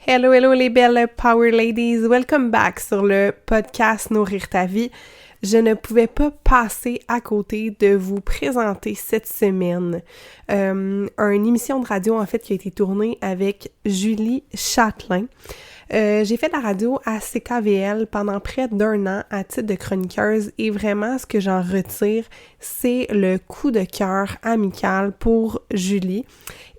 Hello, hello les belles Power Ladies! Welcome back sur le podcast Nourrir ta vie. Je ne pouvais pas passer à côté de vous présenter cette semaine une émission de radio en fait qui a été tournée avec Julie Châtelain. J'ai fait de la radio à CKVL pendant près d'1 an à titre de chroniqueuse et vraiment ce que j'en retire, c'est le coup de cœur amical pour Julie.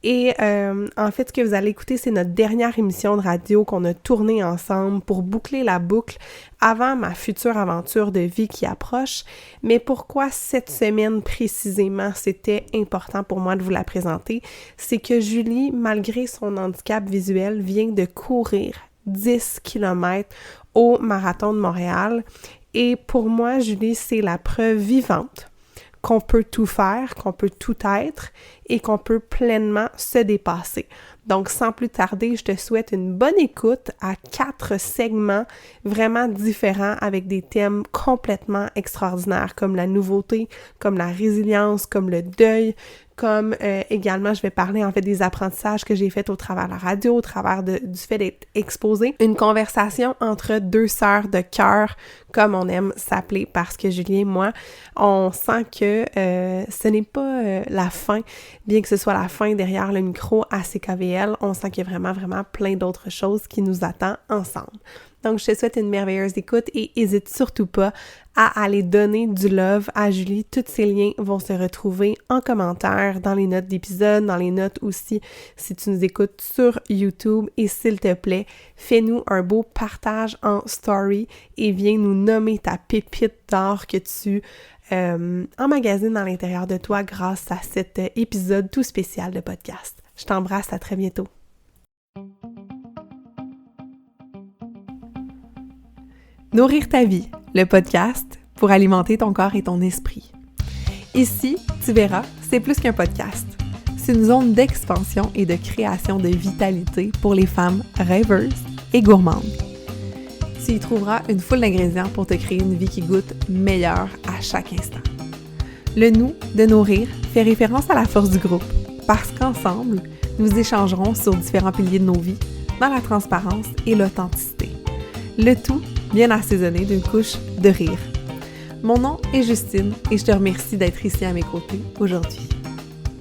Et en fait, ce que vous allez écouter, c'est notre dernière émission de radio qu'on a tournée ensemble pour boucler la boucle avant ma future aventure de vie qui approche. Mais pourquoi cette semaine précisément, c'était important pour moi de vous la présenter, c'est que Julie, malgré son handicap visuel, vient de courir 10 km au Marathon de Montréal. Et pour moi, Julie, c'est la preuve vivante qu'on peut tout faire, qu'on peut tout être et qu'on peut pleinement se dépasser. Donc, sans plus tarder, je te souhaite une bonne écoute à 4 segments vraiment différents avec des thèmes complètement extraordinaires comme la nouveauté, comme la résilience, comme le deuil, comme également, je vais parler en fait des apprentissages que j'ai faits au travers de la radio, au travers du fait d'être exposée. Une conversation entre deux sœurs de cœur, comme on aime s'appeler, parce que Julie et moi, on sent que ce n'est pas la fin, bien que ce soit la fin derrière le micro à CKVL, on sent qu'il y a vraiment plein d'autres choses qui nous attendent ensemble. Donc, je te souhaite une merveilleuse écoute et n'hésite surtout pas à aller donner du love à Julie. Tous ces liens vont se retrouver en commentaire, dans les notes d'épisode, dans les notes aussi si tu nous écoutes sur YouTube. Et s'il te plaît, fais-nous un beau partage en story et viens nous nommer ta pépite d'or que tu emmagasines à l'intérieur de toi grâce à cet épisode tout spécial de podcast. Je t'embrasse, à très bientôt. Nourrir ta vie, le podcast pour alimenter ton corps et ton esprit. Ici, tu verras, c'est plus qu'un podcast. C'est une zone d'expansion et de création de vitalité pour les femmes rêveuses et gourmandes. Tu y trouveras une foule d'ingrédients pour te créer une vie qui goûte meilleure à chaque instant. Le nous de nourrir fait référence à la force du groupe, parce qu'ensemble, nous échangerons sur différents piliers de nos vies, dans la transparence et l'authenticité. Le tout bien assaisonné d'une couche de rire. Mon nom est Justine et je te remercie d'être ici à mes côtés aujourd'hui.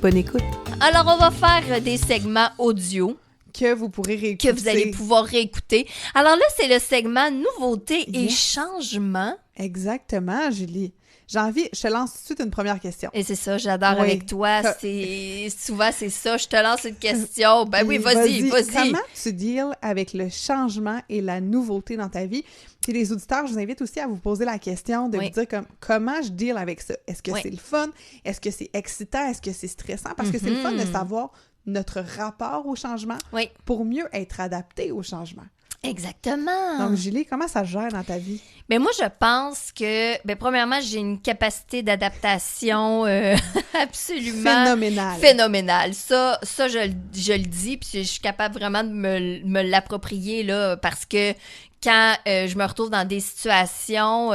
Bonne écoute! Alors, on va faire des segments audio que vous pourrez réécouter. Que vous allez pouvoir réécouter. Alors là, c'est le segment nouveautés et changements. Exactement, Julie. Je te lance tout de suite une première question. Et c'est ça, j'adore avec toi. Souvent, c'est ça, je te lance une question. Ben oui, vas-y. Comment tu deals avec le changement et la nouveauté dans ta vie? Puis les auditeurs, je vous invite aussi à vous poser la question de vous dire comment je deal avec ça. Est-ce que c'est le fun? Est-ce que c'est excitant? Est-ce que c'est stressant? Parce que c'est le fun de savoir notre rapport au changement pour mieux être adapté au changement. Exactement. Donc, Julie, comment ça se gère dans ta vie? Mais moi, je pense que, premièrement, j'ai une capacité d'adaptation absolument phénoménale. Ça, je le dis, puis je suis capable vraiment de me l'approprier, là, parce que quand je me retrouve dans des situations,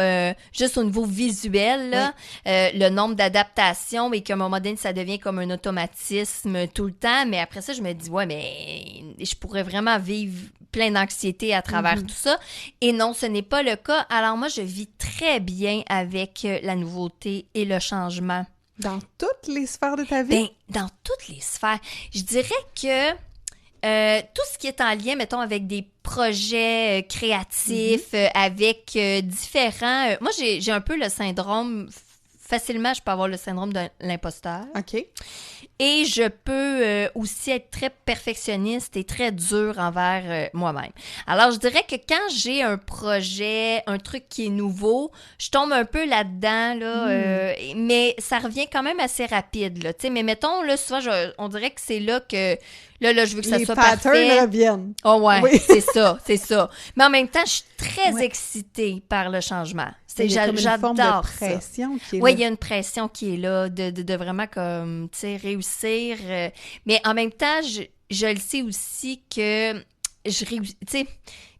juste au niveau visuel, là, le nombre d'adaptations, et qu'à un moment donné, ça devient comme un automatisme tout le temps. Mais après ça, je me dis, mais je pourrais vraiment vivre plein d'anxiété à travers tout ça. Et non, ce n'est pas le cas. Alors moi, je vis très bien avec la nouveauté et le changement. Dans toutes les sphères de ta vie? Dans toutes les sphères. Je dirais que tout ce qui est en lien, mettons, avec des projets créatifs, avec différents... moi, j'ai un peu le syndrome... Facilement, je peux avoir le syndrome de l'imposteur. OK. Et je peux aussi être très perfectionniste et très dure envers moi-même. Alors, je dirais que quand j'ai un projet, un truc qui est nouveau, je tombe un peu là-dedans, là, mais ça revient quand même assez rapide, là, tu sais. Mais mettons, là, souvent, on dirait que c'est là que... Là, je veux que ça soit parfait. Les patterns reviennent. Oh ouais, oui. c'est ça. Mais en même temps, je suis très excitée par le changement. J'adore une forme de pression qui est là. Oui, il y a une pression qui est là, de vraiment comme, tu sais, réussir. Mais en même temps, je le sais aussi que je réussis, tu sais,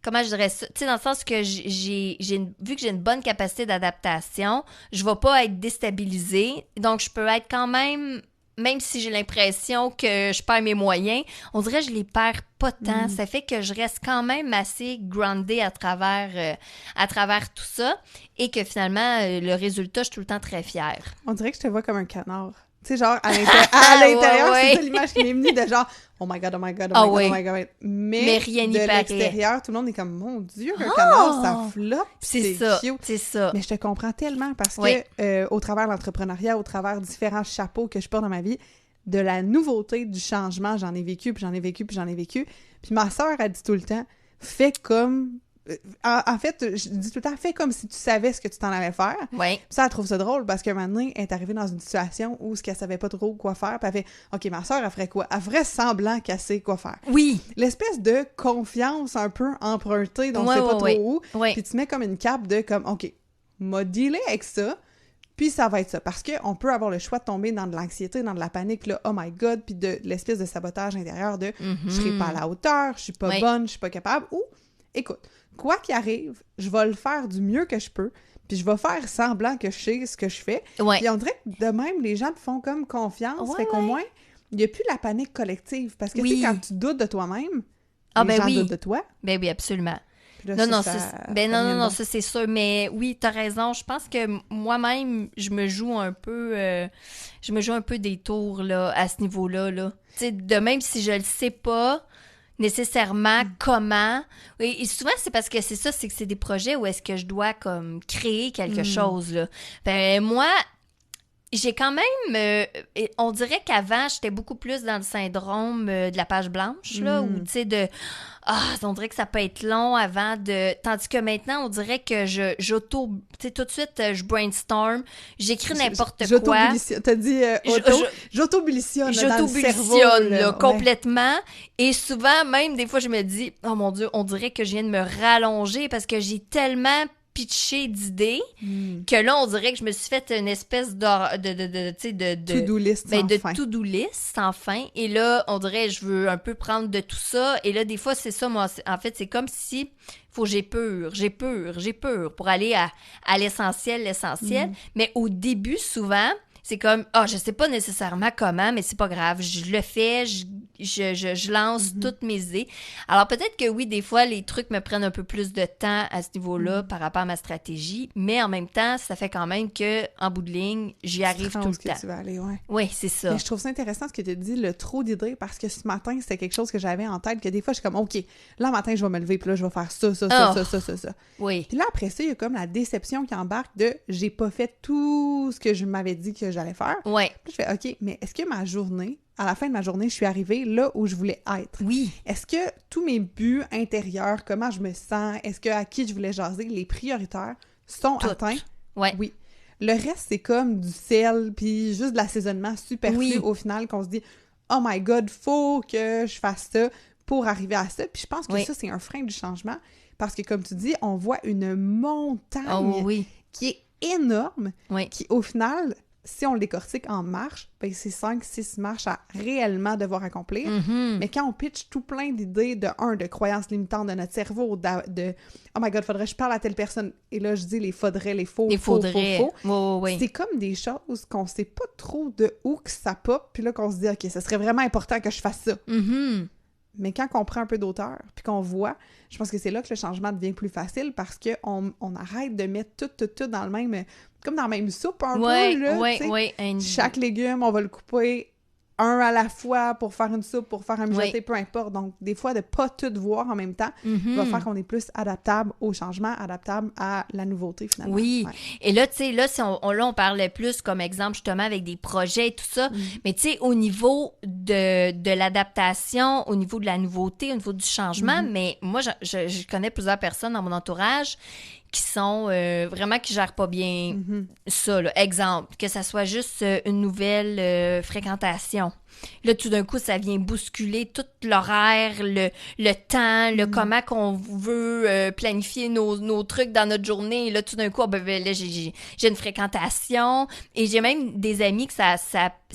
comment je dirais ça? Tu sais, dans le sens que vu que j'ai une bonne capacité d'adaptation, je ne vais pas être déstabilisée. Donc, je peux être quand même même si j'ai l'impression que je perds mes moyens, on dirait que je les perds pas tant. Ça fait que je reste quand même assez groundée à travers tout ça et que finalement, le résultat, je suis tout le temps très fière. On dirait que je te vois comme un canard. Tu sais, genre, à l'intérieur, c'est ça l'image qui m'est venue de genre, oh my God, oh my God, oh my God, oh my God. Mais rien n'y paraît. De l'extérieur, tout le monde est comme, mon Dieu, un canard, ça flotte, c'est cute. C'est ça. Mais je te comprends tellement parce que, au travers de l'entrepreneuriat, au travers de différents chapeaux que je porte dans ma vie, de la nouveauté, du changement, j'en ai vécu, puis j'en ai vécu, puis j'en ai vécu. Puis ma sœur, elle dit tout le temps, fais comme... En fait, je dis tout le temps, fais comme si tu savais ce que tu t'en allais faire. Oui. Puis ça, elle trouve ça drôle parce qu'un moment donné, elle est arrivée dans une situation où elle savait pas trop quoi faire. Puis elle fait, OK, ma soeur, elle ferait quoi? Elle ferait semblant qu'elle sait quoi faire. Oui. L'espèce de confiance un peu empruntée, dont on sait pas trop où. Oui. Puis tu mets comme une cape de comme, OK, m'a dealé avec ça. Puis ça va être ça. Parce qu'on peut avoir le choix de tomber dans de l'anxiété, dans de la panique, là, oh my God, puis de l'espèce de sabotage intérieur de je serai pas à la hauteur, je suis pas bonne, je suis pas capable. Ou, écoute, quoi qu'il arrive, je vais le faire du mieux que je peux, puis je vais faire semblant que je sais ce que je fais. Ouais. Puis on dirait que de même, les gens te font comme confiance, fait qu'au moins, il n'y a plus la panique collective. Parce que tu sais, quand tu doutes de toi-même, les gens doutent de toi. Ben oui, absolument. Là, non, ça c'est sûr. Mais oui, t'as raison. Je pense que moi-même, je me joue un peu des tours là, à ce niveau-là. Là. Tu sais, de même si je le sais pas nécessairement comment. Et souvent, c'est parce que c'est que c'est des projets où est-ce que je dois comme créer quelque chose. Là. Ben moi, j'ai quand même... on dirait qu'avant, j'étais beaucoup plus dans le syndrome de la page blanche, là, où, tu sais, de... on dirait que ça peut être long avant de... Tandis que maintenant, on dirait que j'auto... Tu sais, tout de suite, je brainstorm, j'écris n'importe quoi. T'as dit j'auto-bullitionne dans le cerveau. Là, complètement. Et souvent, même, des fois, je me dis, oh mon Dieu, on dirait que je viens de me rallonger parce que j'ai tellement pitché d'idées que là, on dirait que je me suis fait une espèce de to-do list to-do list sans fin. Et là, on dirait je veux un peu prendre de tout ça. Et là, des fois, c'est ça, moi. En fait, c'est comme si j'ai peur pour aller à l'essentiel. Mais au début, souvent, c'est comme, je sais pas nécessairement comment, mais c'est pas grave, je le fais, je lance toutes mes idées. Alors peut-être que oui, des fois, les trucs me prennent un peu plus de temps à ce niveau-là par rapport à ma stratégie, mais en même temps, ça fait quand même que en bout de ligne, j'y arrive tout le temps. Tu vas aller, ouais. Oui, c'est ça. Mais je trouve ça intéressant ce que tu dis, le trop d'idées, parce que ce matin, c'était quelque chose que j'avais en tête, que des fois, je suis comme, OK, là, matin, je vais me lever, puis là, je vais faire ça. Oui. Puis là, après ça, il y a comme la déception qui embarque de, j'ai pas fait tout ce que je m'avais dit que j'allais faire. Ouais. Puis je fais, OK, mais est-ce que ma journée, à la fin de ma journée, je suis arrivée là où je voulais être? Oui. Est-ce que tous mes buts intérieurs, comment je me sens, est-ce que à qui je voulais jaser, les prioritaires sont atteints? Ouais. Oui. Le reste, c'est comme du sel, puis juste de l'assaisonnement superflu au final, qu'on se dit, oh my God, faut que je fasse ça pour arriver à ça. Puis je pense que ça, c'est un frein du changement, parce que comme tu dis, on voit une montagne qui est énorme, qui au final... Si on le décortique en marches, ben c'est 5-6 marches à réellement devoir accomplir. Mais quand on pitch tout plein d'idées de croyances limitantes de notre cerveau, de oh my God, faudrait que je parle à telle personne. Et là, je dis les faudrait, les faux, faux. C'est comme des choses qu'on sait pas trop de où que ça pop, puis là qu'on se dit, OK, ça serait vraiment important que je fasse ça. Mais quand on prend un peu d'auteur, puis qu'on voit, je pense que c'est là que le changement devient plus facile parce qu'on arrête de mettre tout dans le même... Comme dans la même soupe un peu, là, chaque légume, on va le couper un à la fois pour faire une soupe, pour faire un mijoté, peu importe. Donc, des fois, de pas tout voir en même temps va faire qu'on est plus adaptable au changement, adaptable à la nouveauté, finalement. Oui. Et là, tu sais, là, si on parlait plus comme exemple, justement, avec des projets et tout ça. Mais tu sais, au niveau de l'adaptation, au niveau de la nouveauté, au niveau du changement, mais moi, je connais plusieurs personnes dans mon entourage qui sont vraiment qui gèrent pas bien ça, là. Exemple, que ça soit juste une nouvelle fréquentation. Là, tout d'un coup, ça vient bousculer tout l'horaire, le temps, comment qu'on veut planifier nos trucs dans notre journée. Et là, tout d'un coup, là, j'ai une fréquentation. Et j'ai même des amis que ça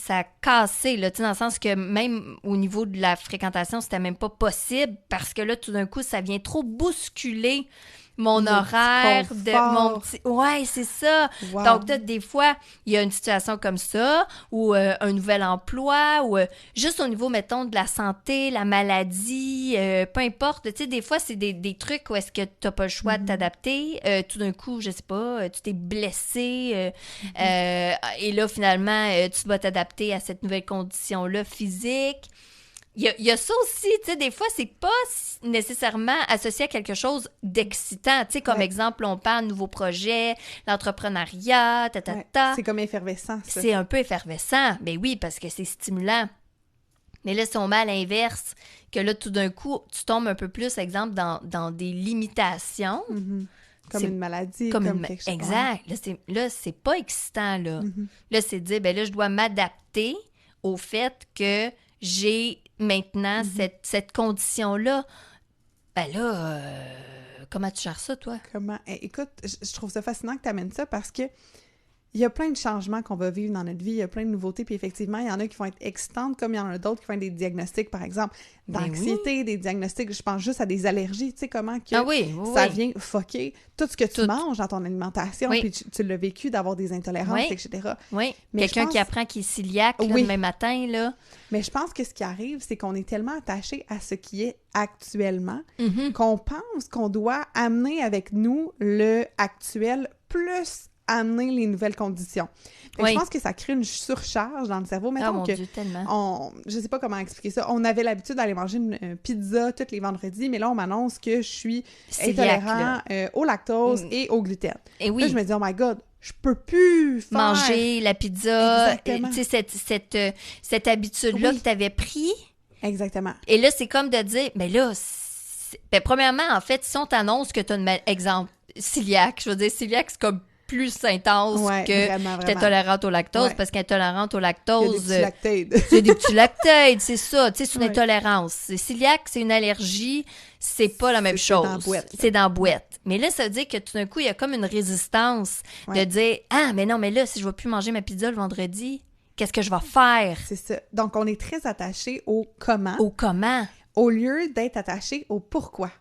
a cassé, là, tu sais, dans le sens que même au niveau de la fréquentation, c'était même pas possible parce que là, tout d'un coup, ça vient trop bousculer mon horaire, de mon petit... Ouais, c'est ça. Wow. Donc, là, des fois, il y a une situation comme ça, ou un nouvel emploi, ou juste au niveau, mettons, de la santé, la maladie, peu importe. Tu sais, des fois, c'est des trucs où est-ce que tu n'as pas le choix de t'adapter. Tout d'un coup, je sais pas, tu t'es blessé, et là, finalement, tu dois t'adapter à cette nouvelle condition-là physique. Il y a ça aussi, tu sais, des fois, c'est pas nécessairement associé à quelque chose d'excitant. Tu sais, comme exemple, on parle de nouveaux projets, l'entrepreneuriat, C'est comme effervescent, ça. C'est un peu effervescent. Ben oui, parce que c'est stimulant. Mais là, si on met à l'inverse, que là, tout d'un coup, tu tombes un peu plus, exemple, dans des limitations. Mm-hmm. Comme une maladie, comme quelque chose. Exact. Là, c'est pas excitant, là. Mm-hmm. Là, c'est de dire, ben là, je dois m'adapter au fait que j'ai maintenant cette condition-là. Ben là, comment tu gères ça, toi? Comment? Écoute, je trouve ça fascinant que tu amènes ça parce que il y a plein de changements qu'on va vivre dans notre vie, il y a plein de nouveautés, puis effectivement, il y en a qui vont être excitantes, comme il y en a d'autres qui vont être des diagnostics, par exemple, d'anxiété, des diagnostics, je pense juste à des allergies, tu sais, comment que ça vient fucker tout ce que tu manges dans ton alimentation, puis tu l'as vécu d'avoir des intolérances, etc. Oui, mais quelqu'un qui apprend qu'il est cœliaque le même matin, là. Mais je pense que ce qui arrive, c'est qu'on est tellement attaché à ce qui est actuellement qu'on pense qu'on doit amener avec nous le actuel plus amener les nouvelles conditions. Je pense que ça crée une surcharge dans le cerveau. Mettons Dieu, tellement. Je sais pas comment expliquer ça. On avait l'habitude d'aller manger une pizza tous les vendredis, mais là, on m'annonce que je suis intolérant au lactose et au gluten. Et oui. Là, je me dis, oh my God, je peux plus manger la pizza. Tu sais, cette habitude-là que tu avais pris. Exactement. Et là, c'est comme de dire, mais là, premièrement, en fait, si on t'annonce que tu as une exemple, cœliaque, je veux dire, cœliaque, c'est comme plus intense que vraiment. T'es tolérante au lactose, parce qu'intolérante au lactose... Il y a des petits lactates. C'est des petits lactates, c'est ça. Tu sais, c'est une intolérance. Cœliaque, c'est une allergie, c'est pas la même chose. C'est dans la boîte. Mais là, ça veut dire que tout d'un coup, il y a comme une résistance de dire « Ah, mais non, mais là, si je vais plus manger ma pizza le vendredi, qu'est-ce que je vais faire? » C'est ça. Donc, on est très attaché au comment. Au comment. Au lieu d'être attaché au pourquoi.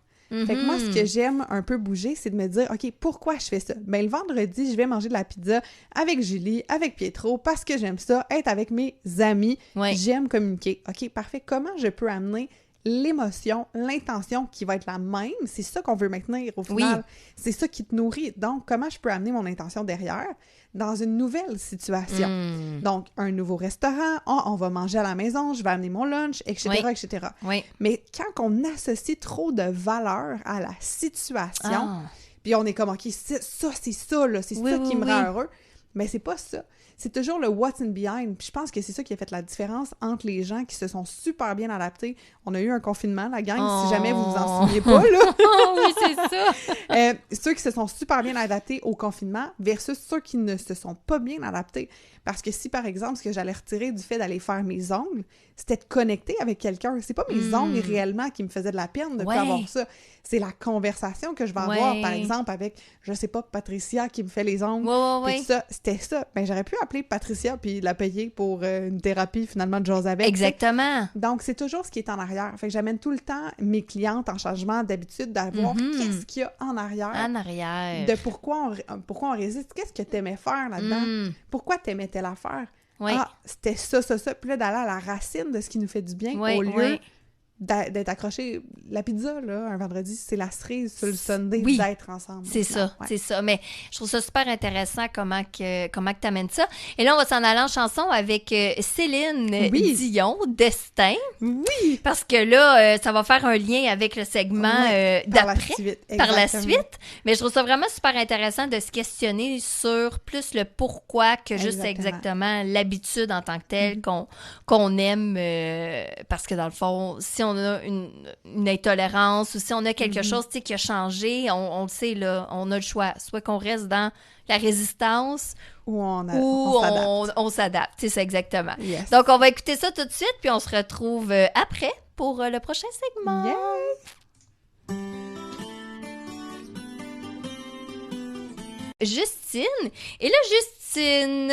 Fait que moi, ce que j'aime un peu bouger, c'est de me dire, OK, pourquoi je fais ça? Ben, le vendredi, je vais manger de la pizza avec Julie, avec Pietro, parce que j'aime ça, être avec mes amis. J'aime communiquer. OK, parfait. Comment je peux amener l'émotion, l'intention qui va être la même? C'est ça qu'on veut maintenir au final. C'est ça qui te nourrit. Donc, comment je peux amener mon intention derrière dans une nouvelle situation? Donc, un nouveau restaurant, on va manger à la maison, je vais amener mon lunch, etc., etc. Mais quand on associe trop de valeur à la situation, puis on est comme, OK, c'est ça, là, c'est ça qui me rend heureux, mais c'est pas ça. C'est toujours le what's in behind. Puis je pense que c'est ça qui a fait la différence entre les gens qui se sont super bien adaptés. On a eu un confinement, la gang, si jamais vous vous en souvenez pas, là. Oui, c'est ça! Ceux qui se sont super bien adaptés au confinement versus ceux qui ne se sont pas bien adaptés. Parce que si, par exemple, ce que j'allais retirer du fait d'aller faire mes ongles, c'était de connecter avec quelqu'un. C'est pas mes ongles réellement qui me faisaient de la peine de pas avoir ça. C'est la conversation que je vais avoir, par exemple, avec, je sais pas, Patricia qui me fait les ongles. Tout ça, c'était ça. Ben, j'aurais pu appeler Patricia puis la payer pour une thérapie, finalement, de jase avec. Exactement. Donc, c'est toujours ce qui est en arrière. Fait que j'amène tout le temps mes clientes en changement d'habitude d'avoir qu'est-ce qu'il y a en arrière. En arrière. De pourquoi on résiste. Qu'est-ce que t'aimais faire là-dedans? Pourquoi t'aimais telle affaire? Ah, c'était ça. Puis là, d'aller à la racine de ce qui nous fait du bien au lieu d'être accroché. La pizza, là, un vendredi, c'est la cerise sur le Sunday d'être ensemble. C'est ça, c'est ça. Mais je trouve ça super intéressant comment que t'amènes ça. Et là, on va s'en aller en chanson avec Céline Dion, Destin. Oui! Parce que là, ça va faire un lien avec le segment d'après. Par la suite. Mais je trouve ça vraiment super intéressant de se questionner sur plus le pourquoi que juste exactement l'habitude en tant que telle qu'on aime. Parce que dans le fond, si on on a une intolérance ou si on a quelque chose qui a changé, on le sait, là, on a le choix. Soit qu'on reste dans la résistance ou on s'adapte. C'est ça, exactement. Yes. Donc, on va écouter ça tout de suite, puis on se retrouve après pour le prochain segment. Yeah. Justine. Et là, Justine.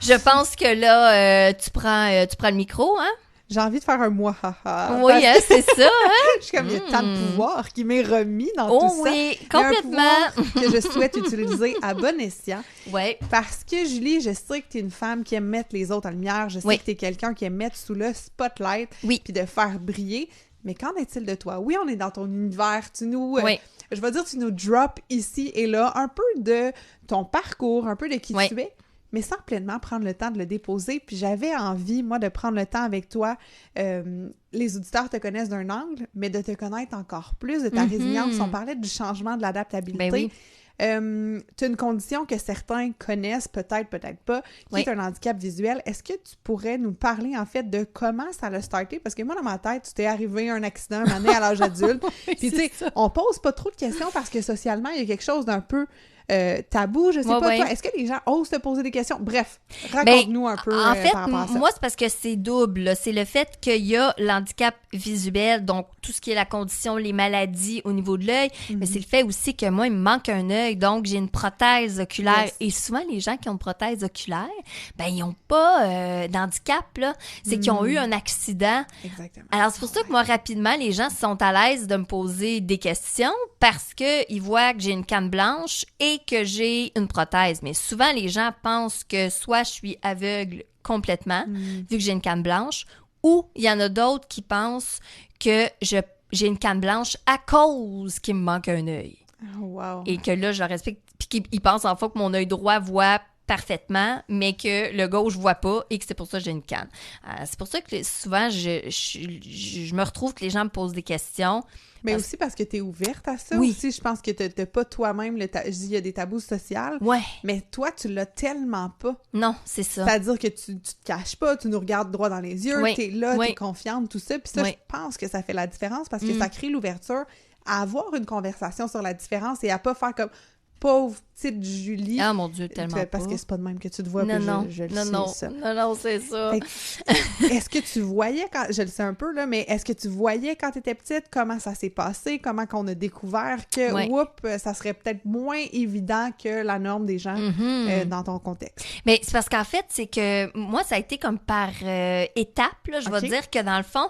Je pense que là, tu prends le micro, hein? J'ai envie de faire un mouahaha. Oui, hein, c'est ça, hein? Je suis comme, il y a tant de pouvoir qui m'est remis dans tout ça. Oh oui, complètement. Que je souhaite utiliser à bon escient. Oui. Parce que, Julie, je sais que tu es une femme qui aime mettre les autres en lumière. Je sais que tu es quelqu'un qui aime mettre sous le spotlight puis de faire briller. Mais qu'en est-il de toi? Oui, on est dans ton univers. Tu nous... je vais dire, tu nous drops ici et là un peu de ton parcours, un peu de qui tu es, mais sans pleinement prendre le temps de le déposer. Puis j'avais envie, moi, de prendre le temps avec toi. Les auditeurs te connaissent d'un angle, mais de te connaître encore plus, de ta résilience. On parlait du changement, de l'adaptabilité. Ben oui. Tu as une condition que certains connaissent, peut-être pas, qui est un handicap visuel. Est-ce que tu pourrais nous parler, en fait, de comment ça a starté? Parce que moi, dans ma tête, tu t'es arrivé un accident un année à l'âge adulte. Puis, tu sais, on pose pas trop de questions parce que socialement, il y a quelque chose d'un peu tabou, je sais pas. Toi, est-ce que les gens osent te poser des questions? Bref, raconte-nous un peu en fait, par rapport à ça. Moi, c'est parce que c'est double. Là. C'est le fait qu'il y a l'handicap visuel, donc tout ce qui est la condition, les maladies au niveau de l'œil, mais c'est le fait aussi que moi, il me manque un œil, donc j'ai une prothèse oculaire. Yes. Et souvent, les gens qui ont une prothèse oculaire, ben ils n'ont pas d'handicap, là. C'est qu'ils ont eu un accident. Exactement. Alors, c'est pour ça que moi, rapidement, les gens sont à l'aise de me poser des questions parce qu'ils voient que j'ai une canne blanche et que j'ai une prothèse. Mais souvent, les gens pensent que soit je suis aveugle complètement, vu que j'ai une canne blanche, ou il y en a d'autres qui pensent que j'ai une canne blanche à cause qu'il me manque un œil. Oh, wow. Et que là, je leur explique, puis qu'ils pensent en fait que mon œil droit voit parfaitement, mais que le gauche voit pas et que c'est pour ça que j'ai une canne. C'est pour ça que souvent, je me retrouve que les gens me posent des questions. Mais aussi parce que tu es ouverte à ça. Oui. Aussi, je pense que tu n'as pas toi-même, je dis, il y a des tabous sociaux. Ouais. Mais toi, tu l'as tellement pas. Non, c'est ça. C'est-à-dire que tu te caches pas, tu nous regardes droit dans les yeux, tu es là, tu es confiante, tout ça. Puis ça, je pense que ça fait la différence parce que ça crée l'ouverture à avoir une conversation sur la différence et à pas faire comme pauvre petite Julie. Ah mon Dieu, tellement parce que c'est pas de même que tu te vois. Non, je le sais, ça. Non, c'est ça. Est-ce que tu voyais, je le sais un peu, là, mais est-ce que tu voyais quand tu étais petite comment ça s'est passé, comment qu'on a découvert que, ça serait peut-être moins évident que la norme des gens dans ton contexte? Mais c'est parce qu'en fait, c'est que moi, ça a été comme par étapes, là, je vais dire que dans le fond,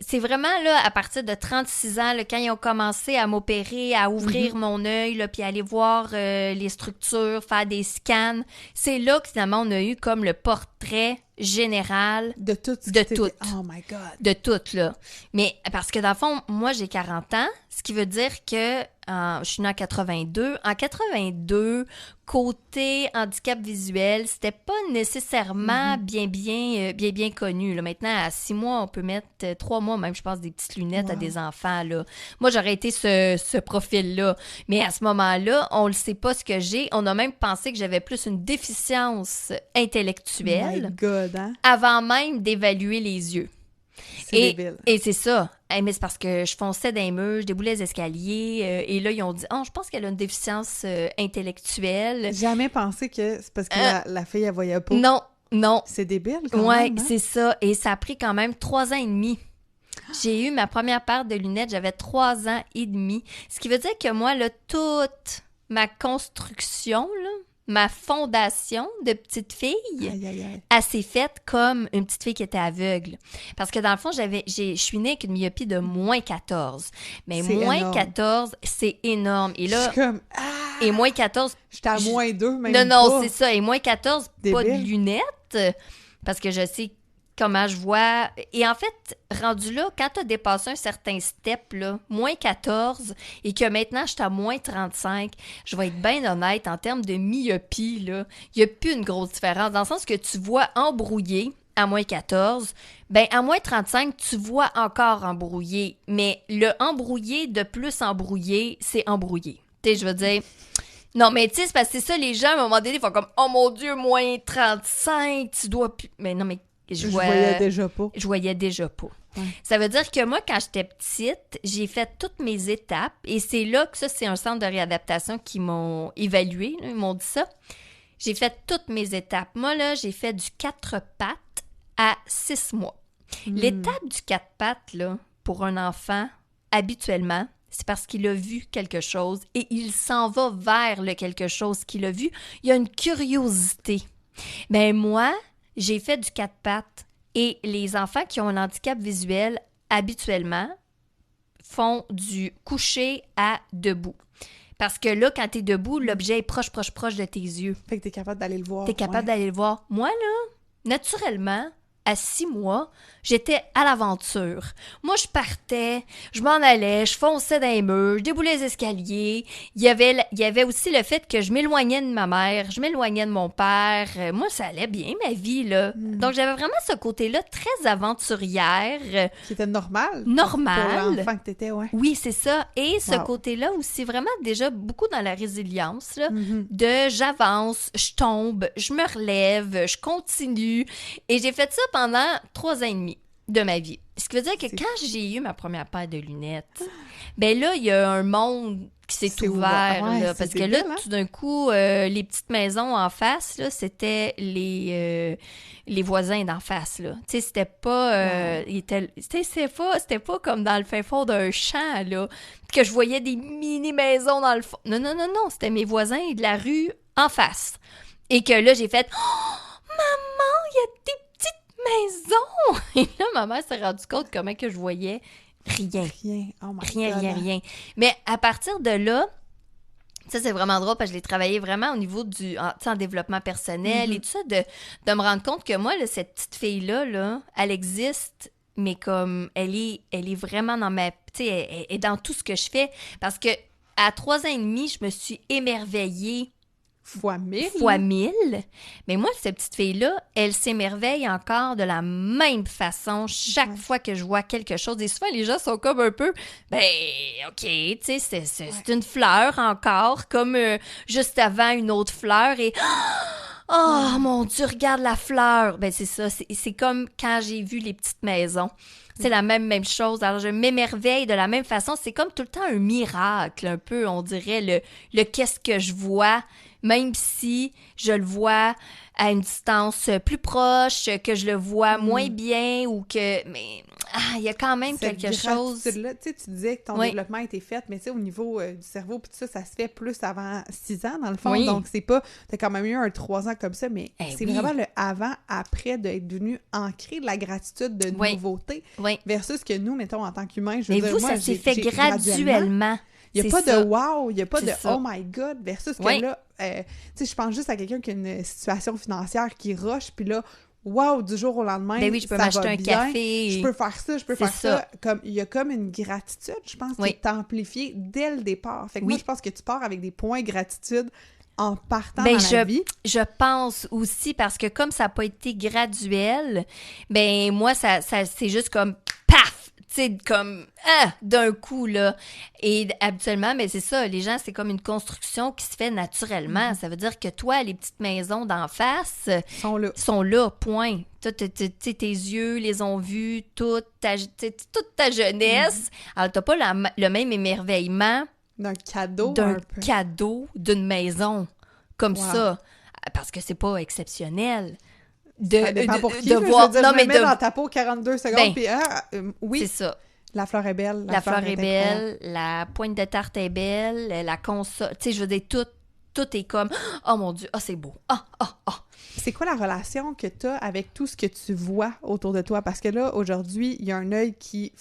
c'est vraiment là à partir de 36 ans là, quand ils ont commencé à m'opérer, à ouvrir mon œil là, puis aller voir les structures, faire des scans, c'est là que finalement on a eu comme le portrait général de tout. Oh my God. De tout, là. Mais parce que dans le fond, moi j'ai 40 ans, ce qui veut dire que je suis née en 82. En 82, côté handicap visuel, c'était pas nécessairement bien connu. Là. Maintenant, à 6 mois, on peut mettre 3 mois même, je pense, des petites lunettes à des enfants. Là. Moi, j'aurais été ce profil-là. Mais à ce moment-là, on le sait pas ce que j'ai. On a même pensé que j'avais plus une déficience intellectuelle. My God, hein? Avant même d'évaluer les yeux. C'est débile. Et c'est ça. Mais c'est parce que je fonçais dans les murs, je déboulais les escaliers. Et là, ils ont dit « Oh, je pense qu'elle a une déficience intellectuelle. » Jamais pensé que c'est parce que la fille, elle voyait pas. Non. C'est débile quand même. Oui, c'est ça. Et ça a pris quand même 3 ans et demi. J'ai eu ma première paire de lunettes, j'avais 3 ans et demi. Ce qui veut dire que moi, là, toute ma construction, là, ma fondation de petite fille, elle s'est faite comme une petite fille qui était aveugle. Parce que dans le fond, je suis née avec une myopie de moins 14. Mais c'est moins énorme. 14, c'est énorme. Et là, je suis comme... Et moins 14... J'étais à moins 2, même Non, c'est ça. Et moins 14, pas de lunettes. Parce que je sais comment je vois. Et en fait, rendu là, quand tu as dépassé un certain step, là, moins 14, et que maintenant je suis à moins 35, je vais être bien honnête, en termes de myopie, il n'y a plus une grosse différence. Dans le sens que tu vois embrouillé à moins 14, ben à moins 35, tu vois encore embrouillé. Mais le embrouillé de plus embrouillé, c'est embrouillé. Tu sais, je veux dire... Non, mais tu sais, c'est parce que c'est ça, les gens, à un moment donné, font comme « Oh mon Dieu, moins 35, tu dois plus... » Mais non, mais Je voyais déjà pas. Je voyais déjà pas. Ouais. Ça veut dire que moi, quand j'étais petite, j'ai fait toutes mes étapes et c'est là que ça, c'est un centre de réadaptation qui m'ont évalué, là, ils m'ont dit ça. J'ai fait toutes mes étapes. Moi, là, j'ai fait du 4 pattes à 6 mois. L'étape du 4 pattes, là, pour un enfant, habituellement, c'est parce qu'il a vu quelque chose et il s'en va vers le quelque chose qu'il a vu. Il y a une curiosité. Mais moi, j'ai fait du 4 pattes et les enfants qui ont un handicap visuel, habituellement, font du coucher à debout. Parce que là, quand t'es debout, l'objet est proche de tes yeux. Fait que t'es capable d'aller le voir. T'es capable d'aller le voir. Moi, là, naturellement, à 6 mois, j'étais à l'aventure. Moi, je partais, je m'en allais, je fonçais dans les murs, je déboulais les escaliers. Il y avait aussi le fait que je m'éloignais de ma mère, je m'éloignais de mon père. Moi, ça allait bien, ma vie, là. Donc, j'avais vraiment ce côté-là très aventurière. Qui était normal. Normal. Pour l'enfant que t'étais, ouais. Oui, c'est ça. Et ce côté-là aussi, vraiment déjà beaucoup dans la résilience, là, de j'avance, je tombe, je me relève, je continue. Et j'ai fait ça pendant 3 ans et demi de ma vie. Ce qui veut dire que quand j'ai eu ma première paire de lunettes, ben là, il y a un monde qui s'est ouvert. Ouais, là, parce que là, tout d'un coup, les petites maisons en face, là, c'était les voisins d'en face. Là. Tu sais, c'était pas... c'était pas comme dans le fin fond d'un champ, là, que je voyais des mini-maisons dans le fond. Non, c'était mes voisins de la rue en face. Et que là, j'ai fait « Oh, maman, il y a des maison! » Et là, ma mère s'est rendue compte comment que je voyais rien. Rien. Oh my God. Rien. Mais à partir de là, ça, c'est vraiment drôle parce que je l'ai travaillé vraiment au niveau en développement personnel et tout ça, de me rendre compte que moi, là, cette petite fille-là, là, elle existe, mais comme elle est vraiment dans ma... Tu sais, elle est dans tout ce que je fais. Parce que à 3 ans et demi, je me suis émerveillée Fois 1000. Mais moi, cette petite fille-là, elle s'émerveille encore de la même façon chaque fois que je vois quelque chose. Et souvent, les gens sont comme un peu, ben, OK, tu sais, c'est une fleur encore, comme juste avant une autre fleur. Et, oh, mon Dieu, regarde la fleur. Ben, c'est ça. C'est comme quand j'ai vu les petites maisons. C'est la même chose. Alors, je m'émerveille de la même façon. C'est comme tout le temps un miracle, un peu, on dirait, le qu'est-ce que je vois, même si je le vois à une distance plus proche, que je le vois moins bien ou que... Mais il y a quand même quelque chose... Tu disais que ton développement a été fait, mais tu sais, au niveau du cerveau, puis tout ça, ça se fait plus avant 6 ans, dans le fond. Oui. Donc, c'est pas... T'as quand même eu un 3 ans comme ça, mais c'est vraiment le avant-après d'être devenu ancré de la gratitude de nouveauté versus que nous, mettons, en tant qu'humains, je veux dire, vous, moi, ça s'est fait graduellement. Il n'y a pas de wow, il n'y a pas de oh my God, versus que là, tu sais, je pense juste à quelqu'un qui a une situation financière qui rush, puis là, wow, du jour au lendemain, ben oui, je peux m'acheter un café. Je peux faire ça, je peux faire ça. Comme, il y a comme une gratitude, je pense, qui est amplifiée dès le départ. Fait que moi, je pense que tu pars avec des points gratitude en partant dans la vie. Je pense aussi, parce que comme ça n'a pas été graduel, ben moi, ça c'est juste comme paf! Tu sais, comme, d'un coup, là. Et habituellement, mais c'est ça, les gens, c'est comme une construction qui se fait naturellement. Ça veut dire que toi, les petites maisons d'en face sont là, point. Tes yeux les ont vus toute ta jeunesse. Alors, t'as pas le même émerveillement d'un cadeau d'une maison comme ça. Parce que c'est pas exceptionnel. Ça dépend pour qui, voir. Je me mets dans ta peau 42 secondes, puis oui. C'est ça. La fleur est belle. La fleur est belle, la pointe de tarte est belle, la console... Tu sais, je veux dire, tout est comme... Oh mon Dieu, c'est beau. C'est quoi la relation que tu as avec tout ce que tu vois autour de toi? Parce que là, aujourd'hui, il y a un œil qui,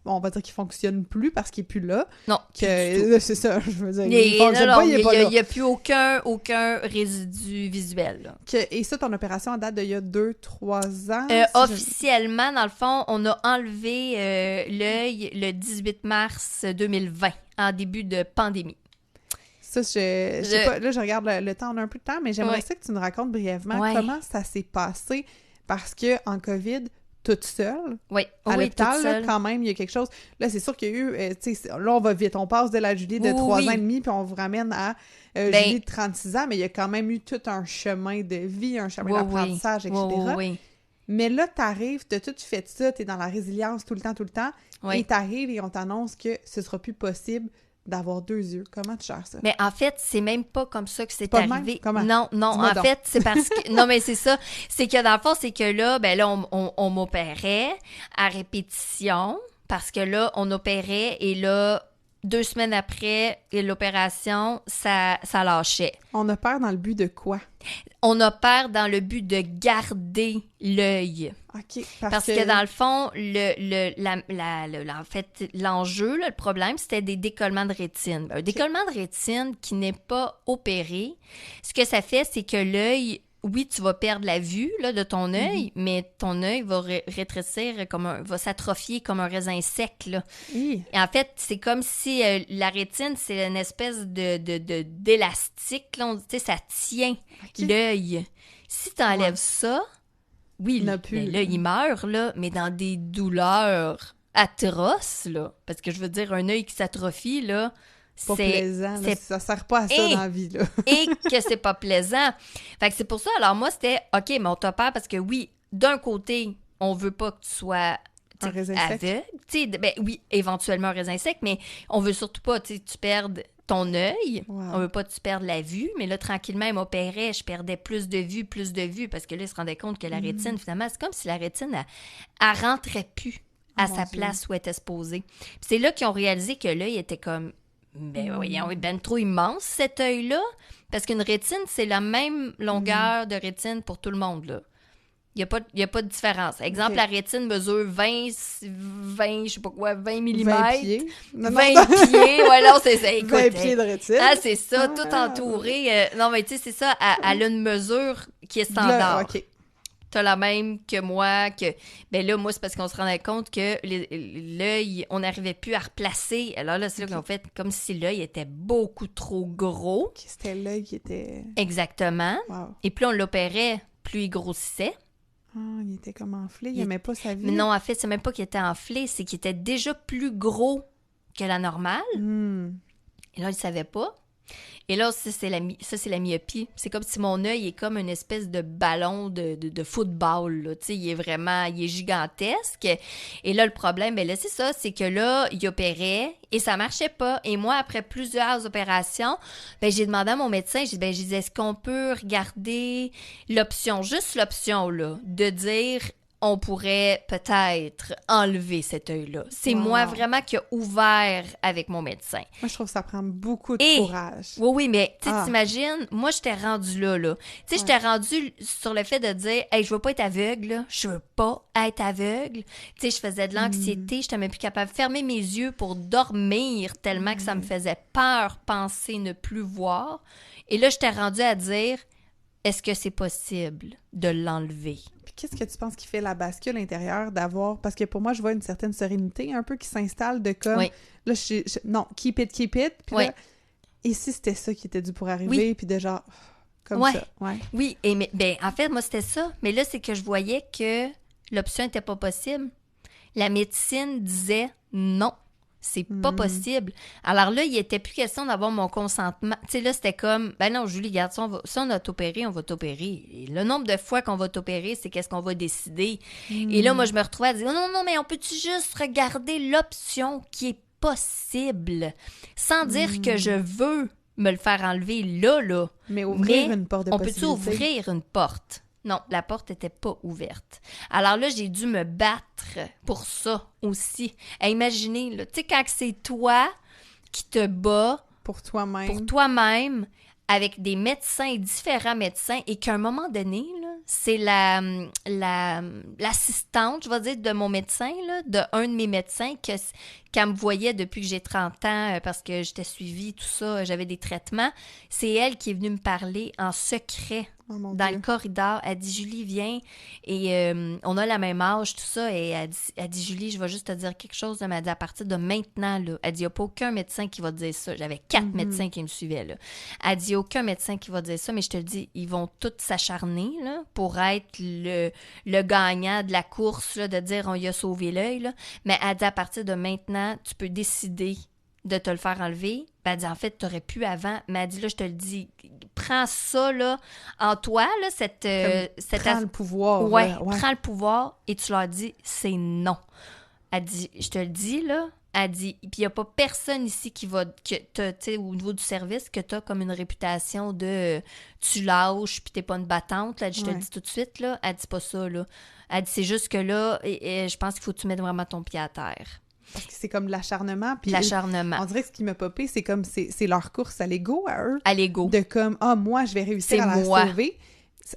on va dire qu'il fonctionne plus parce qu'il est plus là. Non, c'est ça, je veux dire. Il n'y a plus aucun résidu visuel. Là. Et ça, ton opération date d'il y a 2-3 ans? Officiellement, dans le fond, on a enlevé l'œil le 18 mars 2020, en début de pandémie. Ça, je sais pas, là, je regarde le temps, on a un peu de temps, mais j'aimerais ça que tu nous racontes brièvement comment ça s'est passé, parce que en COVID, toute seule, à l'hôpital, là, quand même, il y a quelque chose. Là, c'est sûr qu'il y a eu, tu sais, là, on va vite, on passe de la Julie de 3 ans et demi, puis on vous ramène à Julie de 36 ans, mais il y a quand même eu tout un chemin de vie, un chemin d'apprentissage, etc. Mais là, t'arrives, t'as tout fait ça, t'es dans la résilience tout le temps, et t'arrives et on t'annonce que ce sera plus possible d'avoir 2 yeux. Comment tu gères ça? Mais en fait, c'est même pas comme ça que c'est arrivé. Comment? Non, en fait, c'est parce que... Non, mais c'est ça. C'est que dans le fond, c'est que là, on m'opérait à répétition parce que là, on opérait et là, 2 semaines après l'opération, ça lâchait. On opère dans le but de quoi? On opère dans le but de garder l'œil. OK. Parce que dans le fond, en fait, l'enjeu, le problème, c'était des décollements de rétine. Un décollement de rétine qui n'est pas opéré, ce que ça fait, c'est que l'œil, oui, tu vas perdre la vue là, de ton œil, mais ton œil va rétrécir, va s'atrophier comme un raisin sec. Là. Et en fait, c'est comme si la rétine, c'est une espèce d'élastique. Là, ça tient l'œil. Si tu enlèves ça, oui, là, il meurt, là, mais dans des douleurs atroces, là. Parce que je veux dire, un œil qui s'atrophie, là, c'est pas plaisant, là, ça sert pas à ça dans la vie, là. Et que c'est pas plaisant. Fait que c'est pour ça, alors moi, c'était, OK, mais on t'opère parce que oui, d'un côté, on veut pas que tu sois un raisin aveugle. Ben oui, éventuellement un raisin sec, mais on veut surtout pas, tu perdes ton œil. Wow. On veut pas que tu perdes la vue, mais là, tranquillement, il m'opérait, je perdais plus de vue, parce que là, il se rendait compte que la rétine, finalement, c'est comme si la rétine, elle rentrait plus à sa place où elle était supposée. Puis c'est là qu'ils ont réalisé que l'œil était comme, voyons, ben trop immense, cet œil-là, parce qu'une rétine, c'est la même longueur de rétine pour tout le monde, là. Il n'y a pas de différence. Exemple, la rétine mesure 20, je sais pas quoi, 20 mm. 20 pieds. 20 pieds, ouais, non, c'est ça. Écoute, 20 pieds de rétine. Ah, c'est ça, tout entouré. Non, mais tu sais, c'est ça, elle a une mesure qui est standard. OK. T'as la même que moi, ben là, moi, c'est parce qu'on se rendait compte que l'œil, on n'arrivait plus à replacer. Alors là, c'est là qu'on fait comme si l'œil était beaucoup trop gros. C'était l'œil qui était... Exactement. Wow. Et plus on l'opérait, plus il grossissait. Ah, il était comme enflé, il n'aimait pas sa vie. Mais non, en fait, c'est même pas qu'il était enflé, c'est qu'il était déjà plus gros que la normale. Et là, il savait pas. Et là, ça, c'est la myopie. C'est comme si mon œil est comme une espèce de ballon de football, là. Tu sais, il est gigantesque. Et là, le problème, ben là, c'est ça, c'est que là, il opérait et ça marchait pas. Et moi, après plusieurs opérations, ben j'ai demandé à mon médecin, j'ai dit, est-ce qu'on peut regarder juste l'option, là, de dire... on pourrait peut-être enlever cet œil-là. C'est moi vraiment qui ai ouvert avec mon médecin. Moi, je trouve que ça prend beaucoup de courage. Oui, mais tu t'imagines, moi, j'étais rendue là. Tu sais, j'étais rendue sur le fait de dire, hey, je veux pas être aveugle, là. Je veux pas être aveugle. Tu sais, je faisais de l'anxiété, j'étais même plus capable de fermer mes yeux pour dormir tellement que ça me faisait peur penser ne plus voir. Et là, j'étais rendue à dire, est-ce que c'est possible de l'enlever? Qu'est-ce que tu penses qui fait la bascule intérieure d'avoir... Parce que pour moi, je vois une certaine sérénité un peu qui s'installe de comme... Là, non, keep it. Puis là, et si c'était ça qui était dû pour arriver, puis de genre... Comme ça. Ouais. Oui, mais en fait, moi, c'était ça. Mais là, c'est que je voyais que l'option n'était pas possible. La médecine disait non. C'est pas possible. Alors là, il n'était plus question d'avoir mon consentement. Tu sais, là, c'était comme, ben non, Julie, regarde, si on a t'opéré, on va t'opérer. Et le nombre de fois qu'on va t'opérer, c'est qu'est-ce qu'on va décider. Et là, moi, je me retrouvais à dire, non, mais on peut-tu juste regarder l'option qui est possible sans dire que je veux me le faire enlever là. Mais ouvrir une porte de possibilité. On peut-tu ouvrir une porte? Non, la porte n'était pas ouverte. Alors là, j'ai dû me battre pour ça aussi. Imaginez, là, tu sais, quand c'est toi qui te bats pour toi-même, avec des médecins, différents médecins, et qu'à un moment donné, là, c'est l'assistante, je vais dire, de mon médecin, là, de un de mes médecins, qu'elle me voyait depuis que j'ai 30 ans, parce que j'étais suivie, tout ça, j'avais des traitements. C'est elle qui est venue me parler en secret dans le corridor. Elle dit, Julie, viens, et on a la même âge, tout ça, et elle dit, Julie, je vais juste te dire quelque chose. Elle m'a dit, à partir de maintenant, là, elle dit, il n'y a pas aucun médecin qui va te dire ça. J'avais 4 médecins qui me suivaient, là. Elle dit, aucun médecin qui va te dire ça, mais je te le dis, ils vont tous s'acharner, là, pour être le gagnant de la course, là, de dire, on y a sauvé l'œil, là. Mais elle dit, à partir de maintenant, tu peux décider de te le faire enlever. Ben, elle dit, en fait, tu aurais pu avant, mais elle dit, là, je te le dis, prends ça, là, en toi, là, prends le pouvoir. Ouais, prends le pouvoir et tu leur dis, c'est non. Elle dit, je te le dis, là, elle dit, puis il n'y a pas personne ici qui va, tu sais, au niveau du service, que tu as comme une réputation de tu lâches puis t'es pas une battante. Là, je te le dis tout de suite, là. Elle dit pas ça, là. Elle dit, c'est juste que là, et je pense qu'il faut que tu mettes vraiment ton pied à terre. Parce que c'est comme l'acharnement. Puis l'acharnement. On dirait que ce qui m'a popé, c'est comme, c'est leur course à l'ego, à eux. À l'ego. De comme, moi, je vais réussir à la sauver.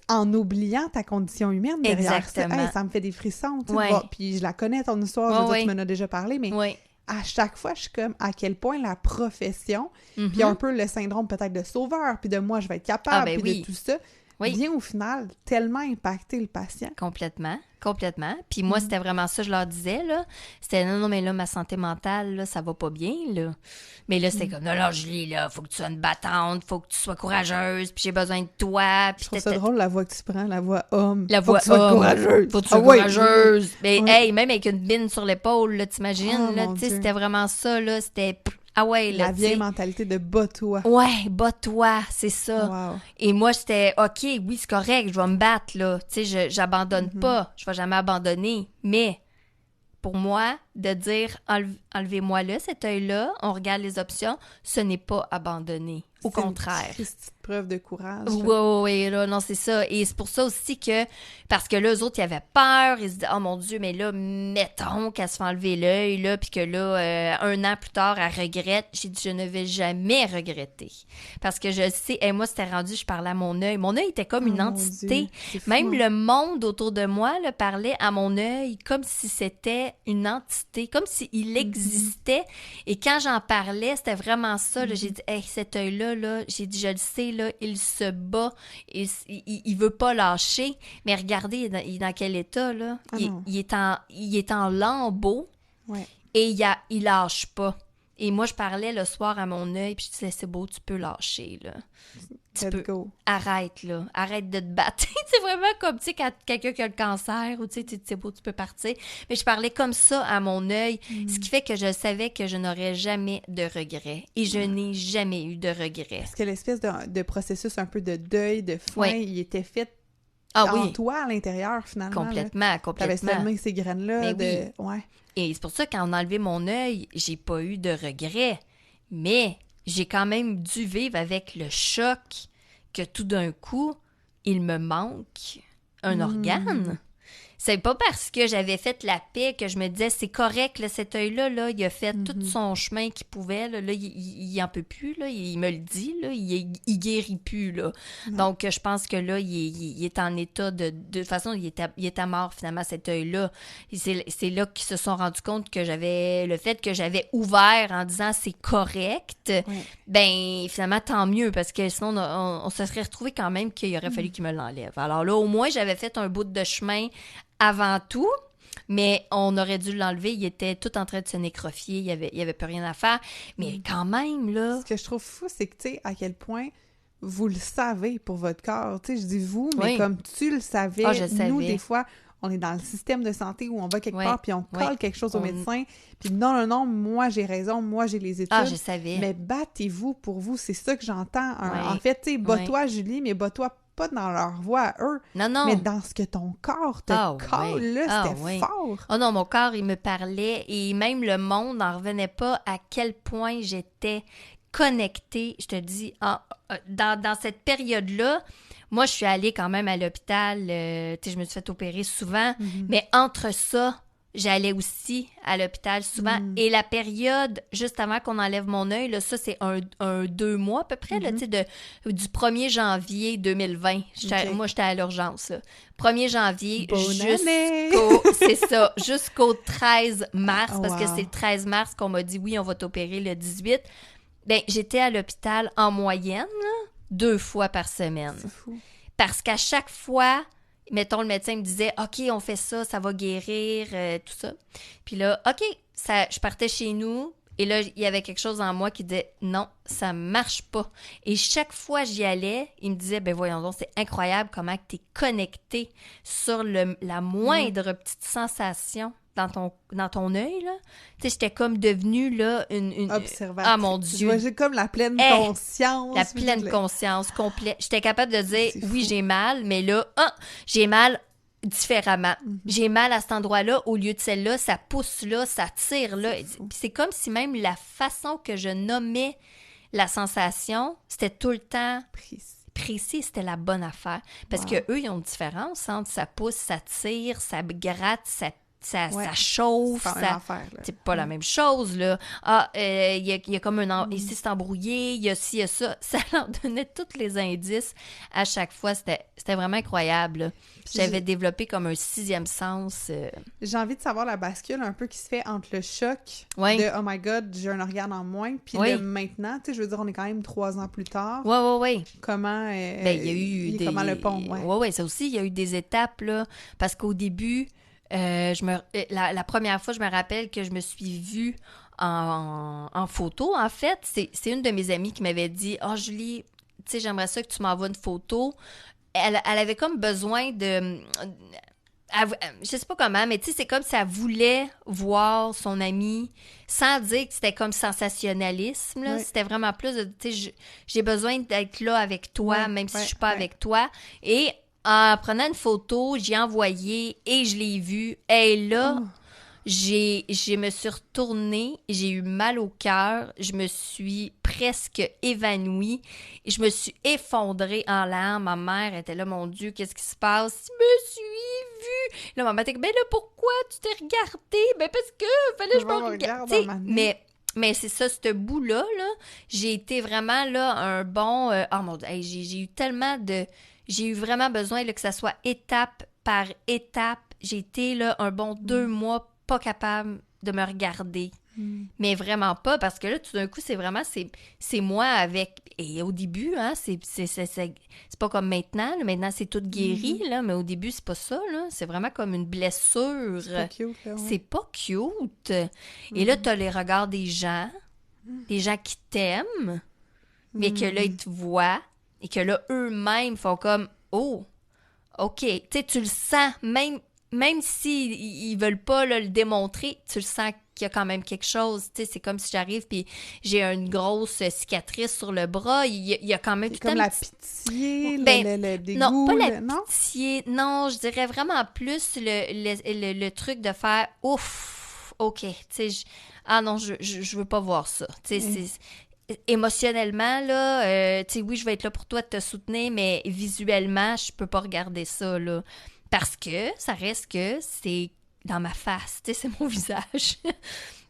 En oubliant ta condition humaine derrière. Exactement. Ça me fait des frissons. Tu sais, puis je la connais, ton histoire, tu m'en as déjà parlé, mais à chaque fois, je suis comme, à quel point la profession, puis un peu le syndrome peut-être de sauveur, puis de moi, je vais être capable, puis de tout ça, vient au final tellement impacter le patient. Complètement. Puis moi, c'était vraiment ça, je leur disais, là. C'était, non, mais là, ma santé mentale, là, ça va pas bien, là. Mais là, c'était comme, non, Julie, là, faut que tu sois une battante, faut que tu sois courageuse, puis j'ai besoin de toi. Puis je trouve ça drôle, la voix que tu prends, la voix homme. La voix homme. Courageuse. Faut que tu sois courageuse. Mais, hey, même avec une bine sur l'épaule, là, t'imagines, là, tu sais, c'était vraiment ça, là, c'était... Ah ouais, là, la vieille mentalité de bats-toi. Ouais, bats-toi, c'est ça. Wow. Et moi, j'étais, OK, oui, c'est correct, je vais me battre, là. Tu sais, j'abandonne pas, je vais jamais abandonner. Mais, pour moi, de dire, enlevez-moi-le, cet œil-là, on regarde les options, ce n'est pas abandonner. Au contraire. C'est une petite preuve de courage. Oui, là, non, c'est ça. Et c'est pour ça aussi que, parce que là, eux autres, ils avaient peur, ils se disaient, oh mon Dieu, mais là, mettons qu'elle se fait enlever l'œil, là, puis que là, 1 an plus tard, elle regrette. J'ai dit, je ne vais jamais regretter. Parce que je sais, et moi, c'était rendu, je parlais à mon œil. Mon œil était comme une entité. Même le monde autour de moi, là, parlait à mon œil comme si c'était une entité, comme s'il existait. Et quand j'en parlais, c'était vraiment ça, là. J'ai dit, hey, cet œil-là, là, j'ai dit, je le sais, là, il se bat, il veut pas lâcher, mais regardez, il est dans quel état, là? Il est en lambeaux, et il lâche pas. Et moi, je parlais le soir à mon œil, puis je disais, c'est beau, tu peux lâcher, là. Go. Arrête, là. Arrête de te battre. C'est vraiment comme, tu sais, quand quelqu'un qui a le cancer, ou tu sais, c'est beau, tu peux partir. Mais je parlais comme ça à mon œil, ce qui fait que je savais que je n'aurais jamais de regrets. Et je n'ai jamais eu de regrets. Parce que l'espèce de processus un peu de deuil, de fin, il était fait en toi, à l'intérieur, finalement. Complètement. T'avais semé ces graines-là. Et c'est pour ça, quand on a enlevé mon œil, j'ai pas eu de regrets. Mais j'ai quand même dû vivre avec le choc que tout d'un coup, il me manque un organe. C'est pas parce que j'avais fait la paix que je me disais, c'est correct, là, cet œil-là, là, il a fait tout son chemin qu'il pouvait. Là, il en peut plus, là, il me le dit, là, il guérit plus. Là. Donc, je pense que là, il est en état de... De toute façon, il était mort, finalement, cet œil-là. C'est là qu'ils se sont rendus compte que le fait que j'avais ouvert en disant, c'est correct, ben finalement, tant mieux, parce que sinon, on se serait retrouvé quand même qu'il aurait fallu qu'il me l'enlève. Alors là, au moins, j'avais fait un bout de chemin avant tout, mais on aurait dû l'enlever. Il était tout en train de se nécrofier. Il y avait plus rien à faire. Mais quand même, là... Ce que je trouve fou, c'est que, tu sais, à quel point vous le savez pour votre corps. Tu sais, je dis vous, mais comme tu le savais, nous, des fois, on est dans le système de santé où on va quelque part puis on colle quelque chose au médecin. Puis non, moi, j'ai raison. Moi, j'ai les études. Je savais. Mais battez-vous pour vous. C'est ça que j'entends. En fait, tu sais, bats-toi, Julie, mais bats-toi pas dans leur voix à eux, mais dans ce que ton corps te colle, là, c'était fort. Oh non, mon corps, il me parlait et même le monde n'en revenait pas à quel point j'étais connectée. Je te dis, dans cette période-là, moi, je suis allée quand même à l'hôpital, tu sais, je me suis fait opérer souvent, mais entre ça, j'allais aussi à l'hôpital souvent. Et la période, juste avant qu'on enlève mon œil, là, ça, c'est un 2 mois à peu près, là, tu sais, du 1er janvier 2020. Moi, j'étais à l'urgence, là. 1er janvier jusqu'au 13 mars, parce que c'est le 13 mars qu'on m'a dit, oui, on va t'opérer le 18. Bien, j'étais à l'hôpital en moyenne, là, 2 fois par semaine. C'est fou. Parce qu'à chaque fois... Mettons, le médecin me disait, OK, on fait ça, ça va guérir, tout ça. Puis là, OK, je partais chez nous, et là, il y avait quelque chose en moi qui disait, non, ça marche pas. Et chaque fois j'y allais, il me disait, ben voyons donc, c'est incroyable comment tu es connecté sur la moindre petite sensation dans ton œil, là. Tu sais, j'étais comme devenue, là, une... observatrice. Ah, mon Dieu! J'ai comme la pleine conscience. La pleine conscience complète. J'étais capable de dire, oui, j'ai mal, mais là, j'ai mal différemment. J'ai mal à cet endroit-là au lieu de celle-là, ça pousse là, ça tire là. Puis c'est comme si même la façon que je nommais la sensation, c'était tout le temps précis, c'était la bonne affaire. Parce que eux, ils ont une différence entre ça pousse, ça tire, ça gratte, ça chauffe, c'est pas la même chose, là. Il y a comme ici c'est embrouillé, il y a ci, il y a ça. Ça leur donnait tous les indices à chaque fois. C'était vraiment incroyable. J'avais développé comme un 6e sens. J'ai envie de savoir la bascule un peu qui se fait entre le choc de « Oh my God, j'ai un organe en moins » puis le maintenant. Tu sais, je veux dire, on est quand même 3 ans plus tard. Oui. Comment... il y a eu comment le pont, Oui, ça aussi, il y a eu des étapes, là, parce qu'au début... la première fois, je me rappelle que je me suis vue en photo. En fait, c'est une de mes amies qui m'avait dit « Julie, tu sais, j'aimerais ça que tu m'envoies une photo. » Elle avait comme besoin de... je sais pas comment, mais tu sais, c'est comme si elle voulait voir son amie sans dire que c'était comme sensationnalisme, là. C'était vraiment plus de, tu sais, j'ai besoin d'être là avec toi, même si je suis pas avec toi. Et en prenant une photo, j'ai envoyé et je l'ai vue. Et là, je me suis retournée, j'ai eu mal au cœur, je me suis presque évanouie, et je me suis effondrée en larmes. Ma mère était là, mon Dieu, qu'est-ce qui se passe? Je me suis vue! Là, ma mère était comme, ben là, pourquoi tu t'es regardée? Ben parce que fallait que je me regarde. Mais c'est ça, ce bout-là, là, j'ai été vraiment là un bon... oh mon Dieu, j'ai eu tellement de... J'ai eu vraiment besoin là, que ça soit étape par étape. J'ai été là un bon 2 mois pas capable de me regarder. Mais vraiment pas, parce que là, tout d'un coup, c'est vraiment, c'est moi avec... Et au début, hein, c'est pas comme maintenant. Là. Maintenant, c'est tout guéri, là, mais au début, c'est pas ça. Là. C'est vraiment comme une blessure. C'est pas cute. Là, c'est pas cute. Et là, t'as les regards des gens qui t'aiment, mais que là, ils te voient, et que là, eux-mêmes font comme « Oh, OK. » Tu sais, tu le sens, même s'ils ils veulent pas là, le démontrer, tu le sens qu'il y a quand même quelque chose. Tu sais, c'est comme si j'arrive puis j'ai une grosse cicatrice sur le bras. Il y a quand même... C'est comme la pitié, le dégoût. Non, pas la pitié. Non, je dirais vraiment plus le truc de faire « Ouf, OK. » Tu sais, non, je veux pas voir ça. Tu sais, c'est... Émotionnellement, là, tu sais, oui, je vais être là pour toi, de te soutenir, mais visuellement, je peux pas regarder ça, là. Parce que ça reste que c'est dans ma face, tu sais, c'est mon visage.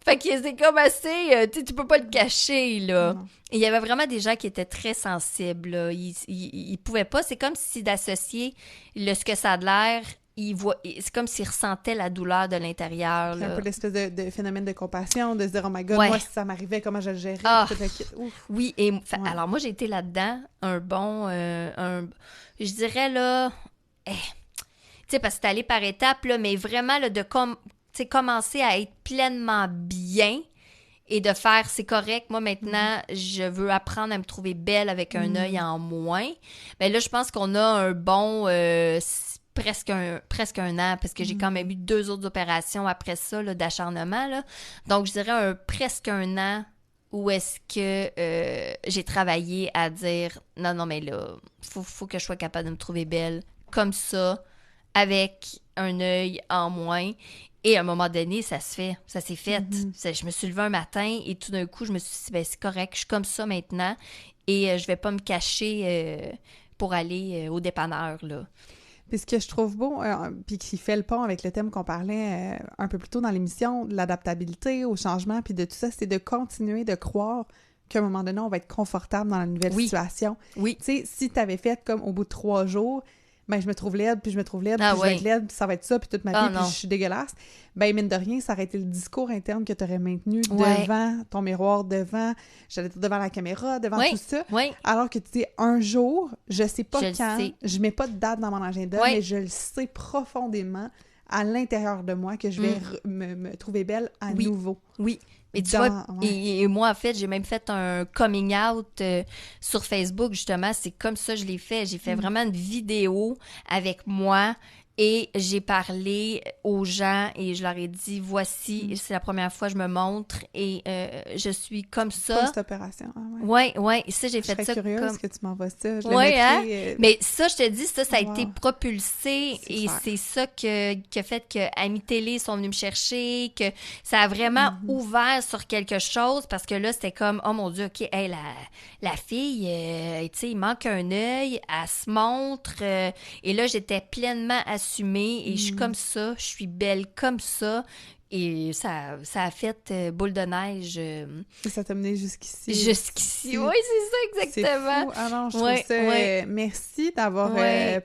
Fait que c'est comme assez, tu peux pas le cacher, là. Et il y avait vraiment des gens qui étaient très sensibles, là. Ils pouvaient pas, c'est comme si d'associer ce que ça a de l'air, c'est comme s'ils ressentaient la douleur de l'intérieur. C'est un peu l'espèce de phénomène de compassion, de se dire « Oh my God, moi, si ça m'arrivait, comment je le gérais? » Oui, et alors moi, j'ai été là-dedans un bon... je dirais, là... tu sais, parce que c'est allé par étapes, là, mais vraiment, là, de commencer à être pleinement bien et de faire « C'est correct, moi, maintenant, je veux apprendre à me trouver belle avec un œil en moins. » Ben là, je pense qu'on a un bon... presque un an, parce que j'ai quand même eu 2 autres opérations après ça, là, d'acharnement, là. Donc, je dirais presque un an où est-ce que j'ai travaillé à dire « Non, mais là, faut que je sois capable de me trouver belle comme ça, avec un œil en moins. » Et à un moment donné, ça s'est fait. Je me suis levée un matin et tout d'un coup, je me suis dit « Ben, c'est correct, je suis comme ça maintenant et je vais pas me cacher pour aller au dépanneur, là. » Puis ce que je trouve beau, puis qui fait le pont avec le thème qu'on parlait un peu plus tôt dans l'émission, de l'adaptabilité au changement, puis de tout ça, c'est de continuer de croire qu'à un moment donné, on va être confortable dans la nouvelle situation. Oui. Tu sais, si tu avais fait comme au bout de 3 jours, ben je me trouve laide, puis je vais être laide, puis ça va être ça, puis toute ma vie, puis je suis dégueulasse, ben mine de rien, ça aurait été le discours interne que tu aurais maintenu devant ton miroir, j'allais dire devant la caméra, devant tout ça. Oui. Alors que tu dis, un jour, je sais pas quand, je mets pas de date dans mon agenda, mais je le sais profondément à l'intérieur de moi que je vais me trouver belle à nouveau. Oui. Et tu vois, et moi, en fait, j'ai même fait un coming out sur Facebook, justement. C'est comme ça que je l'ai fait. J'ai fait vraiment une vidéo avec moi Et j'ai parlé aux gens et je leur ai dit, voici, c'est la première fois que je me montre et je suis comme ça. Post-opération. Oui. Ça, j'ai fait ça. Je serais curieuse que tu m'envoies ça. Mais ça, je te dis, ça a été propulsé et c'est ça qui a fait que Amis Télé sont venus me chercher, que ça a vraiment ouvert sur quelque chose parce que là, c'était comme, oh mon Dieu, OK, hey, la fille, tu sais, il manque un œil, elle se montre et là, j'étais pleinement assumée et je suis comme ça, je suis belle comme ça. Et ça a fait boule de neige. Et ça t'a mené jusqu'ici. Jusqu'ici, oui, c'est ça, exactement. C'est fou. Ah non, je trouve ça... Merci d'avoir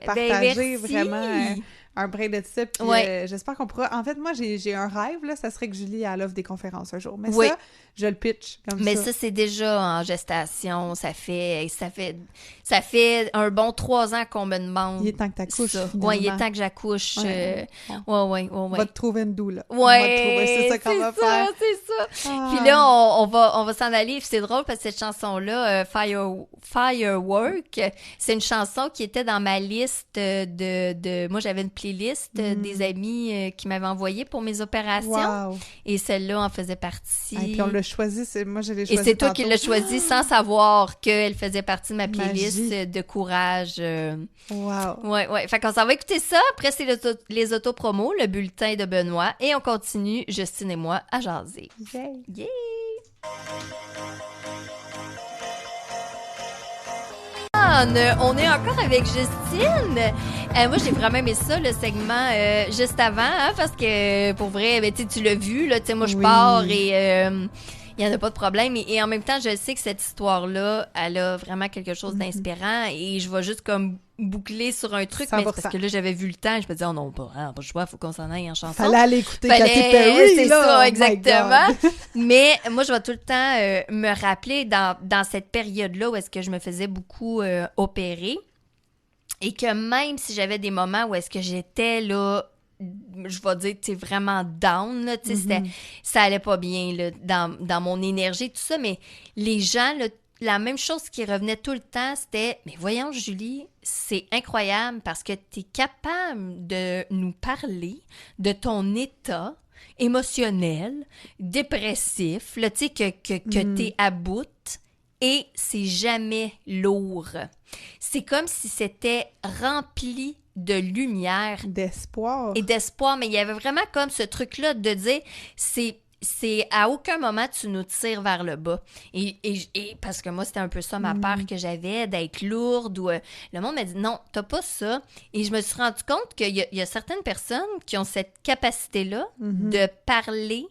partagé vraiment... un brin de ça, puis j'espère qu'on pourra... En fait, moi, j'ai un rêve, là, ça serait que Julie, elle offre des conférences un jour. Mais ça, je le pitch comme ça. Mais ça, c'est déjà en gestation. Ça fait un bon 3 ans qu'on me demande. Il est temps que t'accouches, Oui, il est temps que j'accouche. On va te trouver une doule, là. C'est ça qu'on va faire. C'est ça. Puis là, on va s'en aller. Puis c'est drôle parce que cette chanson-là, Firework, c'est une chanson qui était dans ma liste de... Moi, j'avais une playlist des amis qui m'avaient envoyé pour mes opérations. Wow. Et celle-là en faisait partie. Et puis on l'a choisi, moi je l'ai choisi. Et c'est toi qui l'as choisi sans savoir qu'elle faisait partie de ma playlist de courage. Wow. Ouais. Fait qu'on s'en va écouter ça. Après, c'est les autopromos, le bulletin de Benoît. Et on continue, Justine et moi, à jaser. Yeah! On est encore avec Justine. Moi, j'ai vraiment aimé ça, le segment juste avant, parce que, pour vrai, tu l'as vu, là, moi, je pars et il n'y en a pas de problème. Et en même temps, je sais que cette histoire-là, elle a vraiment quelque chose d'inspirant et je vais juste comme boucler sur un truc, mais parce que là, j'avais vu le temps et je me disais, oh non, pas le choix, il faut qu'on s'en aille en chanson. Fallait aller écouter Katy Perry, c'est là, ça, exactement. Mais moi, je vais tout le temps me rappeler dans cette période-là où est-ce que je me faisais beaucoup opérer et que même si j'avais des moments où est-ce que j'étais là, je vais dire, tu sais, vraiment down, là, tu sais, ça allait pas bien, là, dans mon énergie, tout ça, mais les gens, là, la même chose qui revenait tout le temps, c'était « Mais voyons, Julie, c'est incroyable parce que tu es capable de nous parler de ton état émotionnel, dépressif, là, tu sais, que tu es à bout et c'est jamais lourd. C'est comme si c'était rempli de lumière. D'espoir. Et d'espoir, mais il y avait vraiment comme ce truc-là de dire « C'est à aucun moment tu nous tires vers le bas. » Et parce que moi, c'était un peu ça ma peur que j'avais, d'être lourde. Ou le monde m'a dit, non, t'as pas ça. Et je me suis rendu compte qu'il y a certaines personnes qui ont cette capacité-là de parler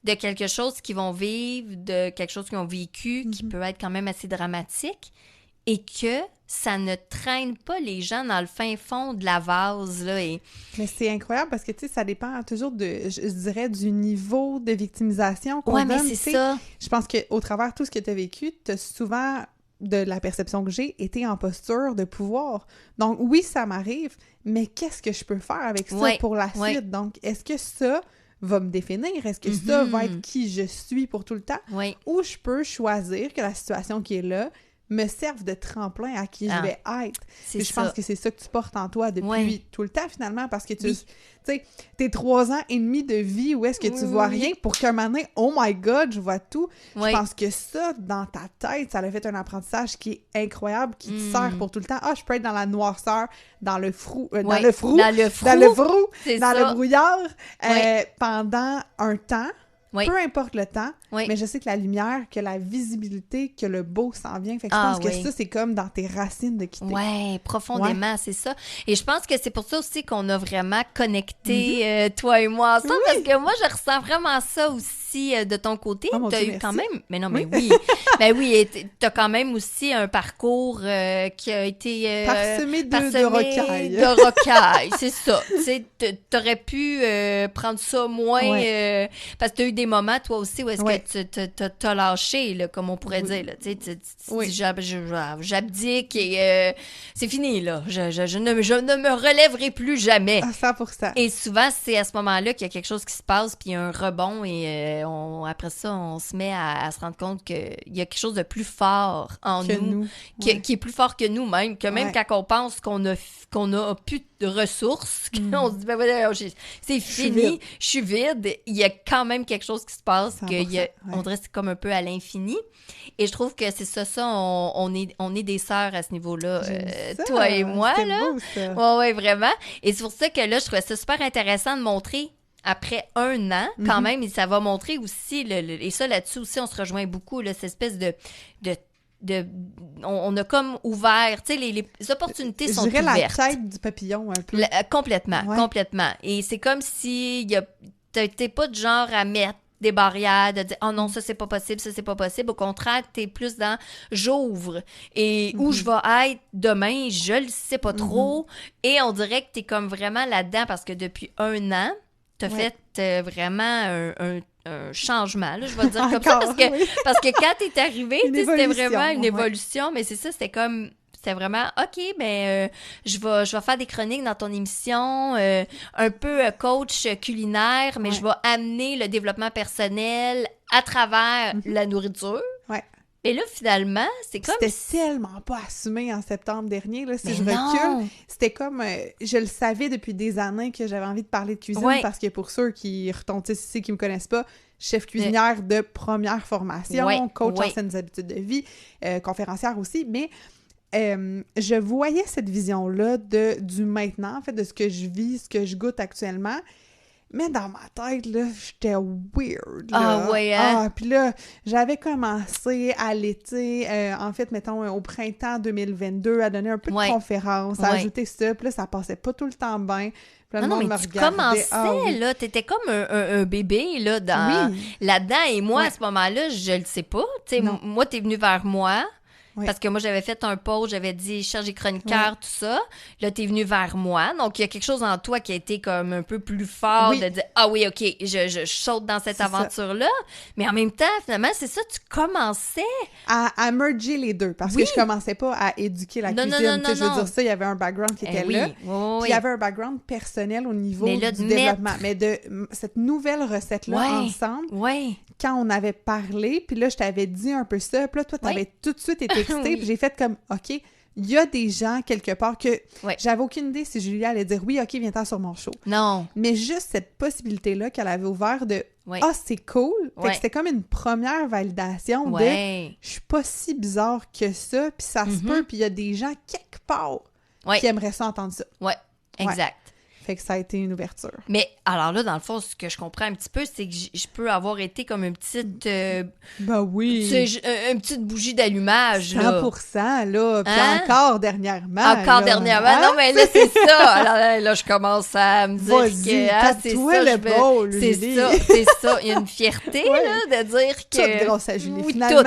de quelque chose qu'ils vont vivre, de quelque chose qu'ils ont vécu, qui peut être quand même assez dramatique, et que ça ne traîne pas les gens dans le fin fond de la vase, là. Mais c'est incroyable parce que, tu sais, ça dépend toujours je dirais, du niveau de victimisation qu'on donne. Ouais, mais c'est ça. Je pense qu'au travers de tout ce que tu as vécu, tu as souvent, de la perception que j'ai, été en posture de pouvoir. Donc, oui, ça m'arrive, mais qu'est-ce que je peux faire avec ça pour la suite? Donc, est-ce que ça va me définir? Est-ce que ça va être qui je suis pour tout le temps? Ou je peux choisir que la situation qui est là me servent de tremplin à qui je vais être. Je pense que c'est ça que tu portes en toi depuis tout le temps, finalement, parce que tu sais, tes 3 ans et demi de vie où est-ce que tu vois rien pour qu'un moment donné, oh my God, je vois tout. Je pense que ça, dans ta tête, ça a fait un apprendissage qui est incroyable, qui te sert pour tout le temps. Ah, je peux être dans la noirceur, dans le brouillard, pendant un temps. Peu importe le temps, mais je sais que la lumière, que la visibilité, que le beau s'en vient. Fait que je pense que ça, c'est comme dans tes racines de quitter. Oui, profondément, c'est ça. Et je pense que c'est pour ça aussi qu'on a vraiment connecté, toi et moi, ensemble, parce que moi, je ressens vraiment ça aussi de ton côté. Oh, t'as eu quand même... Mais non, mais oui. T'as quand même aussi un parcours qui a été... parsemé de rocailles. De rocailles, c'est ça. Tu sais, t'aurais pu prendre ça moins... parce que t'as eu des moments, toi aussi, où est-ce que t'as lâché, là, comme on pourrait dire. Là. Tu dis, j'abdique et c'est fini, là. Je ne me relèverai plus jamais. À 100%. Et souvent, c'est à ce moment-là qu'il y a quelque chose qui se passe, puis il y a un rebond et après ça, on se met à se rendre compte qu'il y a quelque chose de plus fort en nous. Qui est plus fort que nous même. Que même quand on pense qu'on a plus de ressources, qu'on se dit, ben voilà, c'est fini, je suis vide, il y a quand même quelque chose qui se passe, on dirait que c'est comme un peu à l'infini. Et je trouve que c'est ça, on est des sœurs à ce niveau-là, toi et moi, là. Beau, ça. Ouais, vraiment. Et c'est pour ça que là, je trouvais ça super intéressant de montrer après 1 an, quand même, et ça va montrer aussi, et ça là-dessus aussi, on se rejoint beaucoup, là, cette espèce de on a comme ouvert, tu sais, les opportunités sont ouvertes. Je dirais la tête du papillon un peu. Complètement. Et c'est comme si t'es pas de genre à mettre des barrières, de dire « Oh non, ça c'est pas possible ». Au contraire, t'es plus dans « J'ouvre ». Et où je vais être demain, je le sais pas trop. Et on dirait que t'es comme vraiment là-dedans parce que depuis 1 an, t'as fait vraiment un changement, là, je vais dire comme ça, parce que quand t'es arrivé, c'était vraiment une évolution, mais c'est ça, c'était vraiment, OK, ben, je vais faire des chroniques dans ton émission, un peu coach culinaire, mais je vais amener le développement personnel à travers la nourriture. Ouais. Et là, finalement, c'est comme... C'était tellement pas assumé en septembre dernier, là, si je recule. C'était comme... je le savais depuis des années que j'avais envie de parler de cuisine, parce que pour ceux qui retontissent ici, qui me connaissent pas, chef cuisinière de première formation, coach en saines habitudes de vie, conférencière aussi, mais... je voyais cette vision-là du maintenant, en fait, de ce que je vis, ce que je goûte actuellement. Mais dans ma tête, là, j'étais weird, là. Puis là, j'avais commencé à l'été, en fait, mettons, au printemps 2022, à donner un peu de conférences, à ajouter ça. Puis là, ça passait pas tout le temps bien. Non, mais tu commençais, là, t'étais comme un bébé, là, là-dedans. Et moi, à ce moment-là, je le sais pas. Tu sais, moi, t'es venu vers moi. Parce que moi, j'avais fait un post, j'avais dit « cherche des chroniqueurs », tout ça. Là, t'es venu vers moi. Donc, il y a quelque chose en toi qui a été comme un peu plus fort de dire « Ah oui, OK, je saute dans cette aventure-là. » Mais en même temps, finalement, c'est ça, tu commençais... À merger les deux. Parce que je commençais pas à éduquer la cuisine. Je veux dire ça, il y avait un background qui était là. Puis il y avait un background personnel au niveau du développement. Mais de cette nouvelle recette-là ensemble, quand on avait parlé, puis là, je t'avais dit un peu ça, puis là, toi, t'avais tout de suite été excitée, puis j'ai fait comme, OK, il y a des gens, quelque part, que j'avais aucune idée si Julie allait dire, oui, OK, viens-t'en sur mon show. Non. Mais juste cette possibilité-là qu'elle avait ouvert de, c'est cool. Fait que c'était comme une première validation de, je suis pas si bizarre que ça, puis ça se peut, puis il y a des gens, quelque part, qui aimeraient ça entendre ça. Ouais, exact. Fait que ça a été une ouverture. Mais alors là, dans le fond, ce que je comprends un petit peu, c'est que je peux avoir été comme une petite... une petite bougie d'allumage, 100%, là. Puis encore dernièrement. Non, mais là, c'est ça. Alors là, je commence à me dire que... c'est toi le beau, c'est ça. Il y a une fierté, là, de dire que... Tout grâce à Julie. Finalement,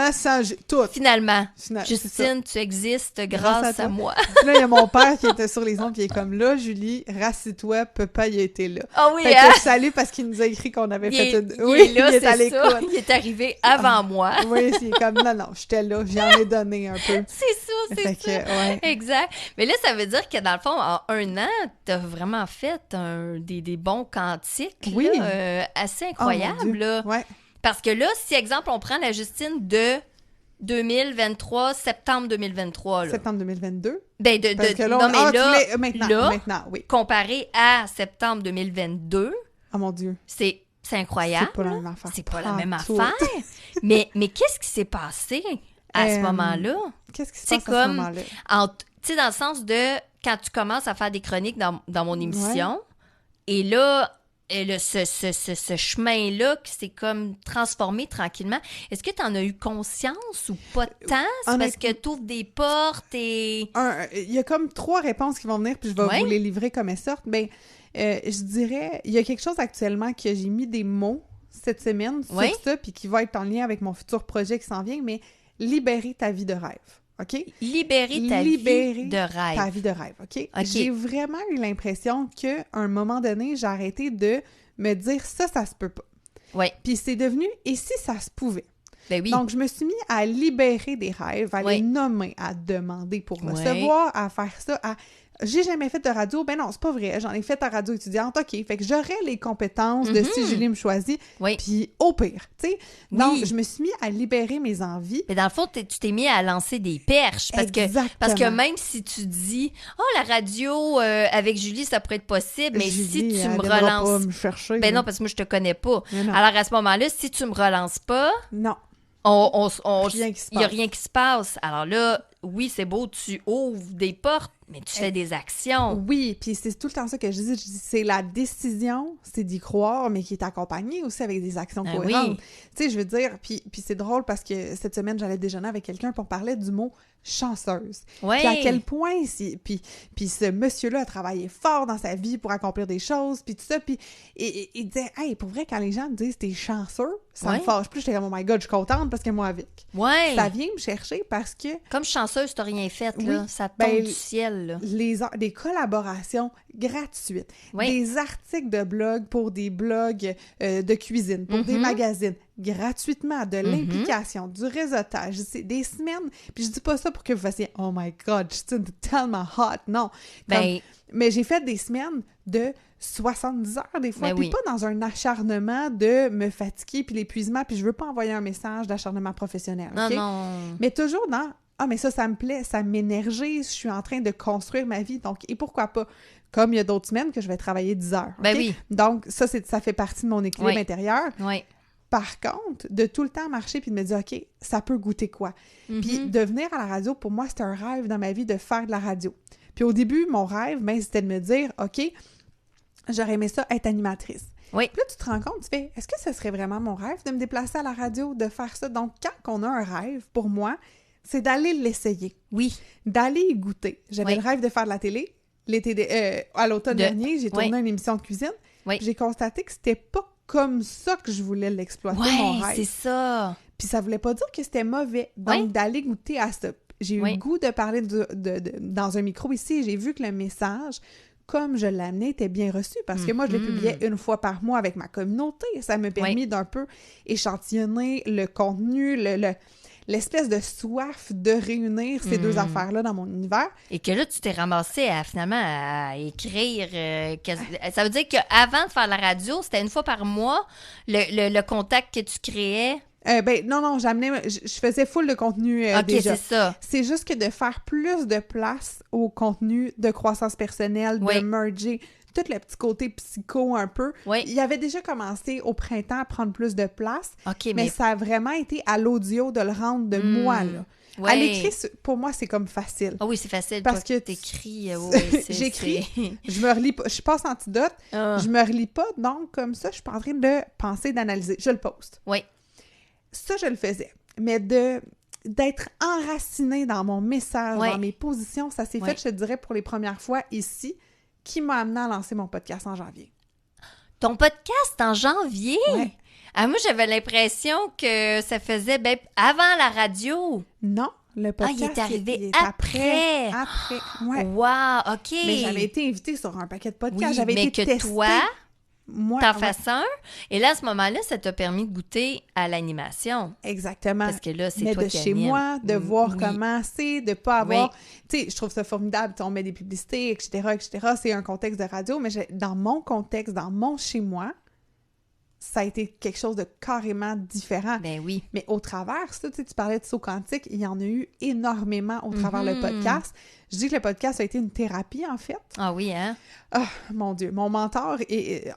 tout. Finalement. Justine, tu existes grâce à moi. Là, il y a mon père qui était sur les ondes, puis il est comme là, Julie, rassure-toi, papa, il a été là. Ah oui, fait que je salue parce qu'il nous a écrit qu'on avait fait une... il est à l'écoute. Il est arrivé avant moi. Oui, c'est comme, non, j'étais là, j'en ai donné un peu. C'est ça. Exact. Mais là, ça veut dire que dans le fond, en 1 an, t'as vraiment fait des bons cantiques, là, assez incroyables, là. Ouais. Parce que là, si, exemple, on prend la Justine de 2023, septembre 2023. Là. Septembre 2022? Ben, maintenant, oui. Comparé à septembre 2022... Oh mon Dieu. C'est incroyable. C'est pas la même affaire. C'est pas la même affaire. mais qu'est-ce qui s'est passé à ce moment-là? Qu'est-ce qui se passe à ce moment-là? Tu sais, dans le sens de, quand tu commences à faire des chroniques dans mon émission, et là... ce chemin-là qui s'est comme transformé tranquillement. Est-ce que tu en as eu conscience ou pas tant? C'est parce que tu ouvres des portes et... Il y a comme 3 réponses qui vont venir, puis je vais vous les livrer comme elles sortent. Ben, je dirais, il y a quelque chose actuellement que j'ai mis des mots cette semaine sur ça, puis qui va être en lien avec mon futur projet qui s'en vient, mais libérer ta vie de rêve. OK? Libérer ta vie de rêve. Ta vie de rêve, OK? J'ai vraiment eu l'impression qu'à un moment donné, j'ai arrêté de me dire ça se peut pas. Oui. Puis c'est devenu et si ça se pouvait? Ben oui. Donc, je me suis mis à libérer des rêves, à les nommer, à demander pour recevoir, à faire ça, à j'ai jamais fait de radio. Ben non, c'est pas vrai. J'en ai fait en radio étudiante. OK. Fait que j'aurais les compétences de si Julie me choisit. Oui. Puis au pire, tu sais. Donc, je me suis mis à libérer mes envies. Mais dans le fond, tu t'es mis à lancer des perches. Parce que même si tu dis, la radio avec Julie, ça pourrait être possible, mais Julie, si tu me relances. Pas me chercher. Ben non, parce que moi, je te connais pas. Alors à ce moment-là, si tu me relances pas. Non. Il n'y a rien qui se passe. Alors là, oui, c'est beau, tu ouvres des portes, mais tu fais des actions. Oui, puis c'est tout le temps ça que je dis. C'est la décision, c'est d'y croire, mais qui est accompagnée aussi avec des actions cohérentes. Oui. Tu sais, je veux dire, puis c'est drôle parce que cette semaine, j'allais déjeuner avec quelqu'un pour parler du mot chanceuse. Oui. Puis à quel point, puis ce monsieur-là a travaillé fort dans sa vie pour accomplir des choses, puis tout ça, puis il disait, hey, pour vrai, quand les gens me disent t'es chanceux, ça me fâche plus. J'étais comme, oh my God, je suis contente parce que moi avec. Ouais. Ça vient me chercher parce que... Comme chanceuse, t'as rien fait, là. Ça tombe du ciel, là. Des collaborations gratuites, des articles de blog pour des blogs de cuisine, pour des magazines, gratuitement, de l'implication, du réseautage, des semaines, puis je dis pas ça pour que vous fassiez « Oh my God, je suis tellement hot », non. Mais j'ai fait des semaines de 70 heures des fois, puis pas dans un acharnement de me fatiguer, puis l'épuisement, puis je veux pas envoyer un message d'acharnement professionnel, OK? Non. Mais toujours dans « Ah, mais ça me plaît, ça m'énergise, je suis en train de construire ma vie, donc, et pourquoi pas? » Comme il y a d'autres semaines que je vais travailler 10 heures. Ben okay? oui. Donc, ça fait partie de mon équilibre intérieur. Oui. Par contre, de tout le temps marcher puis de me dire, OK, ça peut goûter quoi? Puis de venir à la radio, pour moi, c'était un rêve dans ma vie de faire de la radio. Puis au début, mon rêve, c'était de me dire, OK, j'aurais aimé ça être animatrice. Oui. Puis là, tu te rends compte, tu fais, est-ce que ce serait vraiment mon rêve de me déplacer à la radio, de faire ça? Donc, quand on a un rêve, pour moi, c'est d'aller l'essayer. Oui. D'aller y goûter. J'avais le rêve de faire de la télé. À l'automne dernier, j'ai tourné une émission de cuisine. Oui. J'ai constaté que c'était pas comme ça que je voulais l'exploiter, mon rêve. C'est ça. Puis ça voulait pas dire que c'était mauvais. Donc, d'aller goûter à ça. J'ai eu le goût de parler dans un micro ici et j'ai vu que le message, comme je l'amenais, était bien reçu parce que moi, je le publiais une fois par mois avec ma communauté. Ça m'a permis d'un peu échantillonner le contenu, l'espèce de soif de réunir ces deux affaires-là dans mon univers. Et que là, tu t'es ramassée finalement à écrire. Ça veut dire qu'avant de faire la radio, c'était une fois par mois, le contact que tu créais? Non, je faisais full de contenu déjà. C'est ça. C'est juste que de faire plus de place au contenu de croissance personnelle, de merger tout le petit côté psycho un peu. Oui. Il avait déjà commencé au printemps à prendre plus de place, OK, mais ça a vraiment été à l'audio de le rendre de moi, là. Ouais. À l'écrit, pour moi, c'est comme facile. Ah oui, c'est facile. Parce que t'écris. J'écris, je me relis pas. Je passe antidote, je me relis pas, donc comme ça, je suis pas en train de penser, d'analyser. Je le poste. Oui. Ça, je le faisais. Mais d'être enracinée dans mon message, dans mes positions, ça s'est fait, je te dirais, pour les premières fois ici, qui m'a amené à lancer mon podcast en janvier. Ton podcast en janvier? Oui. Ah, moi, j'avais l'impression que ça faisait avant la radio. Non, le podcast il est arrivé il est après. Ouais. Wow, OK. Mais j'avais été invitée sur un paquet de podcasts. Oui, j'avais été testée. Mais que toi, t'en fasses un. Et là, à ce moment-là, ça t'a permis de goûter à l'animation. Exactement. Parce que là, c'est mais toi de qui chez anime. Moi, de voir comment c'est, de pas avoir... Oui. Tu sais, je trouve ça formidable. On met des publicités, etc., etc. C'est un contexte de radio, mais dans mon contexte, dans mon chez-moi, ça a été quelque chose de carrément différent. Ben oui. Mais au travers, ça, tu parlais de saut quantique, il y en a eu énormément au travers le podcast. Je dis que le podcast a été une thérapie, en fait. Ah oui, hein? Ah, mon Dieu. Mon mentor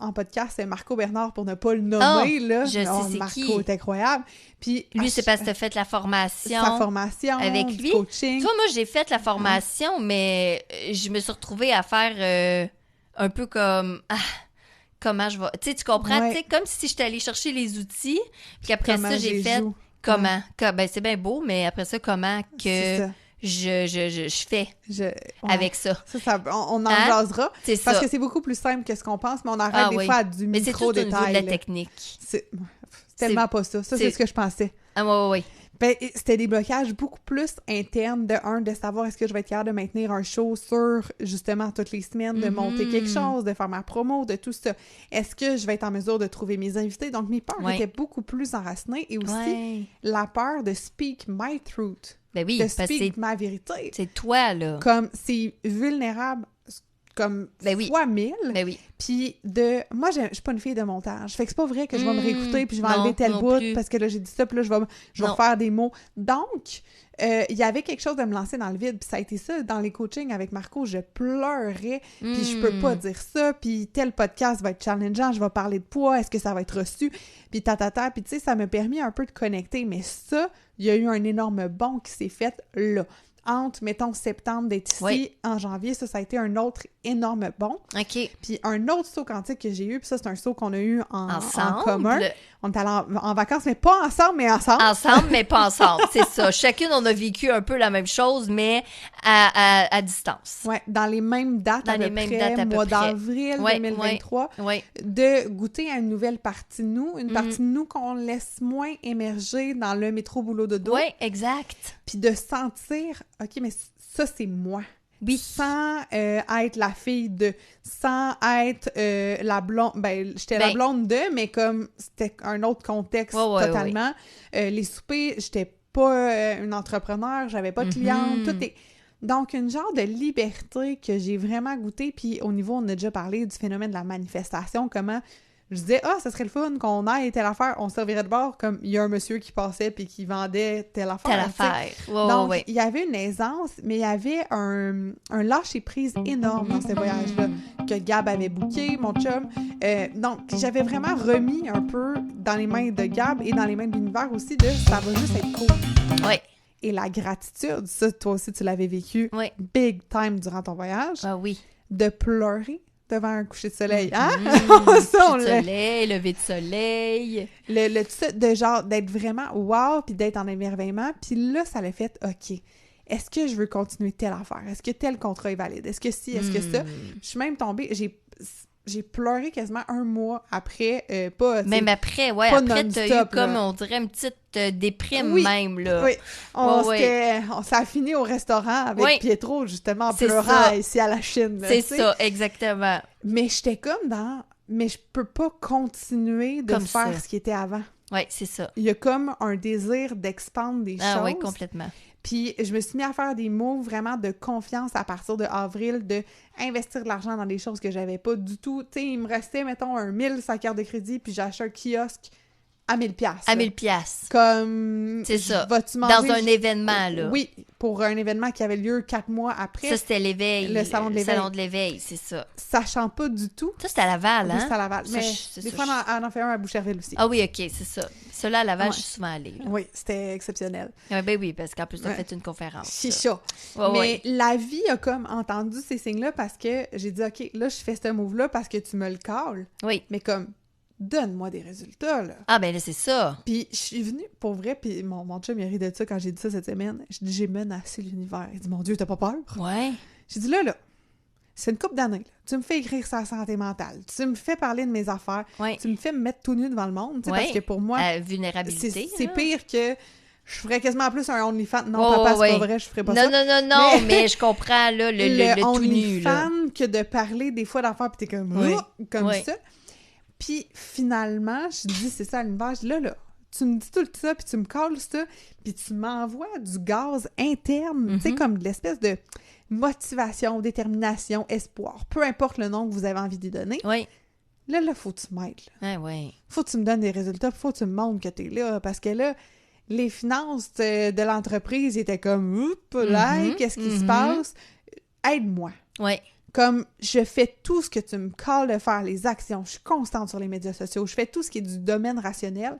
en podcast, c'est Marco Bernard, pour ne pas le nommer, là. Je sais c'est Marco qui. est incroyable. Puis, lui, c'est parce que tu as fait la formation. Sa formation, avec lui. Coaching. Tu vois, moi, j'ai fait la formation, mais je me suis retrouvée à faire un peu comme... comment je vais... Tu sais, tu comprends? Tu sais, comme si j'étais allée chercher les outils, puis après ça, j'ai fait... Comment? Ben, c'est bien beau, mais après ça, comment que je fais avec ça? On en jasera. Parce que c'est beaucoup plus simple que ce qu'on pense, mais on arrête des fois à du micro-détail. Mais c'est tout au niveau de la technique. C'est tellement pas ça. Ça, c'est ce que je pensais. Ah oui. Ben, c'était des blocages beaucoup plus internes de savoir est-ce que je vais être capable de maintenir un show sur, justement, toutes les semaines, de monter quelque chose, de faire ma promo, de tout ça. Est-ce que je vais être en mesure de trouver mes invités? Donc, mes peurs étaient beaucoup plus enracinées et aussi la peur de speak my truth. Ben oui, de speak ma vérité. C'est toi, là. Comme c'est vulnérable comme fois 1000. Ben oui. Puis moi, je suis pas une fille de montage. Fait que c'est pas vrai que je vais me réécouter puis je vais enlever tel bout parce que là, j'ai dit ça, puis là, je vais refaire des mots. Donc, il y avait quelque chose de me lancer dans le vide, puis ça a été ça. Dans les coachings avec Marco, je pleurais, puis je peux pas dire ça, puis tel podcast va être challengeant, je vais parler de poids, est-ce que ça va être reçu? Puis puis tu sais, ça m'a permis un peu de connecter, mais ça, il y a eu un énorme bond qui s'est fait là. Entre, mettons, septembre d'être ici, en janvier, ça a été un autre énorme bond. OK. Puis un autre saut quantique que j'ai eu, puis ça, c'est un saut qu'on a eu en commun. On est allé en vacances, mais pas ensemble, mais ensemble. Ensemble, mais pas ensemble, c'est ça. Chacune, on a vécu un peu la même chose, mais à distance. Oui, dans les mêmes dates à peu près, mois d'avril 2023, de goûter à une nouvelle partie de nous, une partie de nous qu'on laisse moins émerger dans le métro boulot dodo. Oui, exact. Puis de sentir, OK, mais ça, c'est moi. Oui. Sans être la fille de... Sans être la blonde... Ben, j'étais la blonde de, mais comme c'était un autre contexte totalement. Les soupers, j'étais pas une entrepreneur, j'avais pas de cliente, tout est... Donc, une genre de liberté que j'ai vraiment goûté. Puis au niveau, on a déjà parlé du phénomène de la manifestation, comment... Je disais, ça serait le fun qu'on aille telle affaire. On servirait de bord comme il y a un monsieur qui passait puis qui vendait telle affaire. Donc, il y avait une aisance, mais il y avait un lâcher-prise énorme dans ce voyage-là que Gab avait booké, mon chum. Donc, j'avais vraiment remis un peu dans les mains de Gab et dans les mains de l'univers aussi de « ça va juste être cool ». Oui. Et la gratitude, ça, toi aussi, tu l'avais vécu big time durant ton voyage. Ah oui. De pleurer devant un coucher de soleil, hein? Coucher de soleil, lever de soleil. De genre, d'être vraiment wow, puis d'être en émerveillement. Puis là, ça l'a fait, OK, est-ce que je veux continuer telle affaire? Est-ce que tel contrat est valide? Est-ce que si? Est-ce que ça? Je suis même tombée, j'ai pleuré quasiment un mois après, pas... Même après, après, t'as eu comme, on dirait, une petite déprime même, là. Oui, ça a fini au restaurant avec Pietro, justement, en pleurant ici à la Chine. C'est ça, exactement. Mais j'étais comme dans... Mais je peux pas continuer de faire ce qui était avant. Oui, c'est ça. Il y a comme un désir d'expandre des choses. Ah oui, complètement. Puis je me suis mis à faire des moves vraiment de confiance à partir de avril, de investir de l'argent dans des choses que j'avais pas du tout. Tu sais, il me restait, mettons, 1 000 sa carte de crédit, puis j'ai acheté un kiosque à 1 000$. À 1 000$. Comme... C'est ça. Vas-tu manger? Dans un événement, là. Oui, pour un événement qui avait lieu 4 mois après. Ça, c'était l'éveil. Le salon de l'éveil. Le salon de l'éveil, c'est ça. Sachant pas du tout. Ça, c'était à Laval, hein? Oui, c'était à Laval. Mais des fois, on en fait un à Boucherville aussi. Ah oui, OK, c'est ça. Cela à Laval, je suis souvent allée. Là. Oui, c'était exceptionnel. Ben oui, parce qu'en plus, tu as fait une conférence. C'est ça. Mais la vie a comme entendu ces signes-là parce que j'ai dit, OK, là, je fais ce move-là parce que tu me le calls. Oui. Mais comme... donne-moi des résultats, là. Ah, ben là, c'est ça. Puis je suis venue, pour vrai, puis mon chum, il a ri de ça quand j'ai dit ça cette semaine. Je dis, j'ai menacé l'univers. Il dit, mon Dieu, t'as pas peur? Ouais. J'ai dit, là, c'est une couple d'années, là. Tu me fais écrire sur la santé mentale. Tu me fais parler de mes affaires. Ouais. Tu me fais me mettre tout nu devant le monde, parce que pour moi... vulnérabilité. C'est pire que... Je ferais quasiment plus un OnlyFans. Non, papa, c'est pas vrai, je ferais pas ça. Non, mais je comprends, là, le tout nu, là. OnlyFans que de parler des fois d'affaires, puis t'es comme, ça. Puis finalement, je dis, c'est ça à l'univers, je dis, là, tu me dis tout ça, puis tu me calls ça, puis tu m'envoies du gaz interne, tu sais, comme de l'espèce de motivation, détermination, espoir, peu importe le nom que vous avez envie d'y donner. Oui. Là, faut que tu m'aides. Ah oui. Faut que tu me donnes des résultats, faut que tu me montres que t'es là, parce que là, les finances de l'entreprise étaient comme, oups, là, qu'est-ce qui se passe? Aide-moi. Oui. Comme, je fais tout ce que tu me calls de faire, les actions, je suis constante sur les médias sociaux, je fais tout ce qui est du domaine rationnel.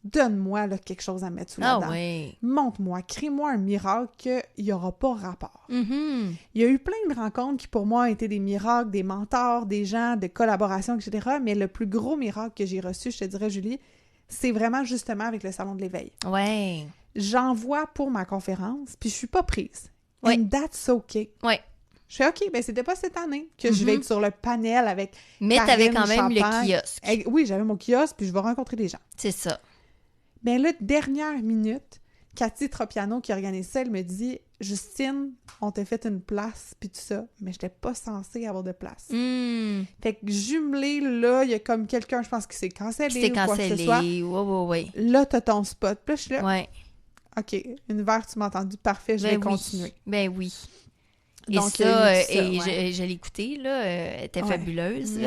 Donne-moi là, quelque chose à mettre sous la dent. Oui. Montre-moi, crée-moi un miracle qu'il n'y aura pas rapport. Mm-hmm. Il y a eu plein de rencontres qui, pour moi, étaient des miracles, des mentors, des gens, de collaborations, etc. Mais le plus gros miracle que j'ai reçu, je te dirais, Julie, c'est vraiment justement avec le Salon de l'éveil. Oui. J'envoie pour ma conférence, puis je suis pas prise. Oui. And that's okay. Oui. Je fais OK, ben c'était pas cette année que je vais être sur le panel avec mais t'avais quand même le kiosque. Oui, j'avais mon kiosque, puis je vais rencontrer des gens. C'est ça. Ben là, dernière minute, Cathy Tropiano, qui organise ça, elle me dit « Justine, on t'a fait une place, puis tout ça, mais j'étais pas censée avoir de place. Fait que jumelé, là, il y a comme quelqu'un, je pense, qui s'est cancellé ou quoi que ce soit. Oui. Là, t'as ton spot. Puis là, je suis là. Ouais. OK, univers, tu m'as entendu, parfait, je vais continuer. Ben oui. Donc, je l'ai écoutée, là, elle était fabuleuse,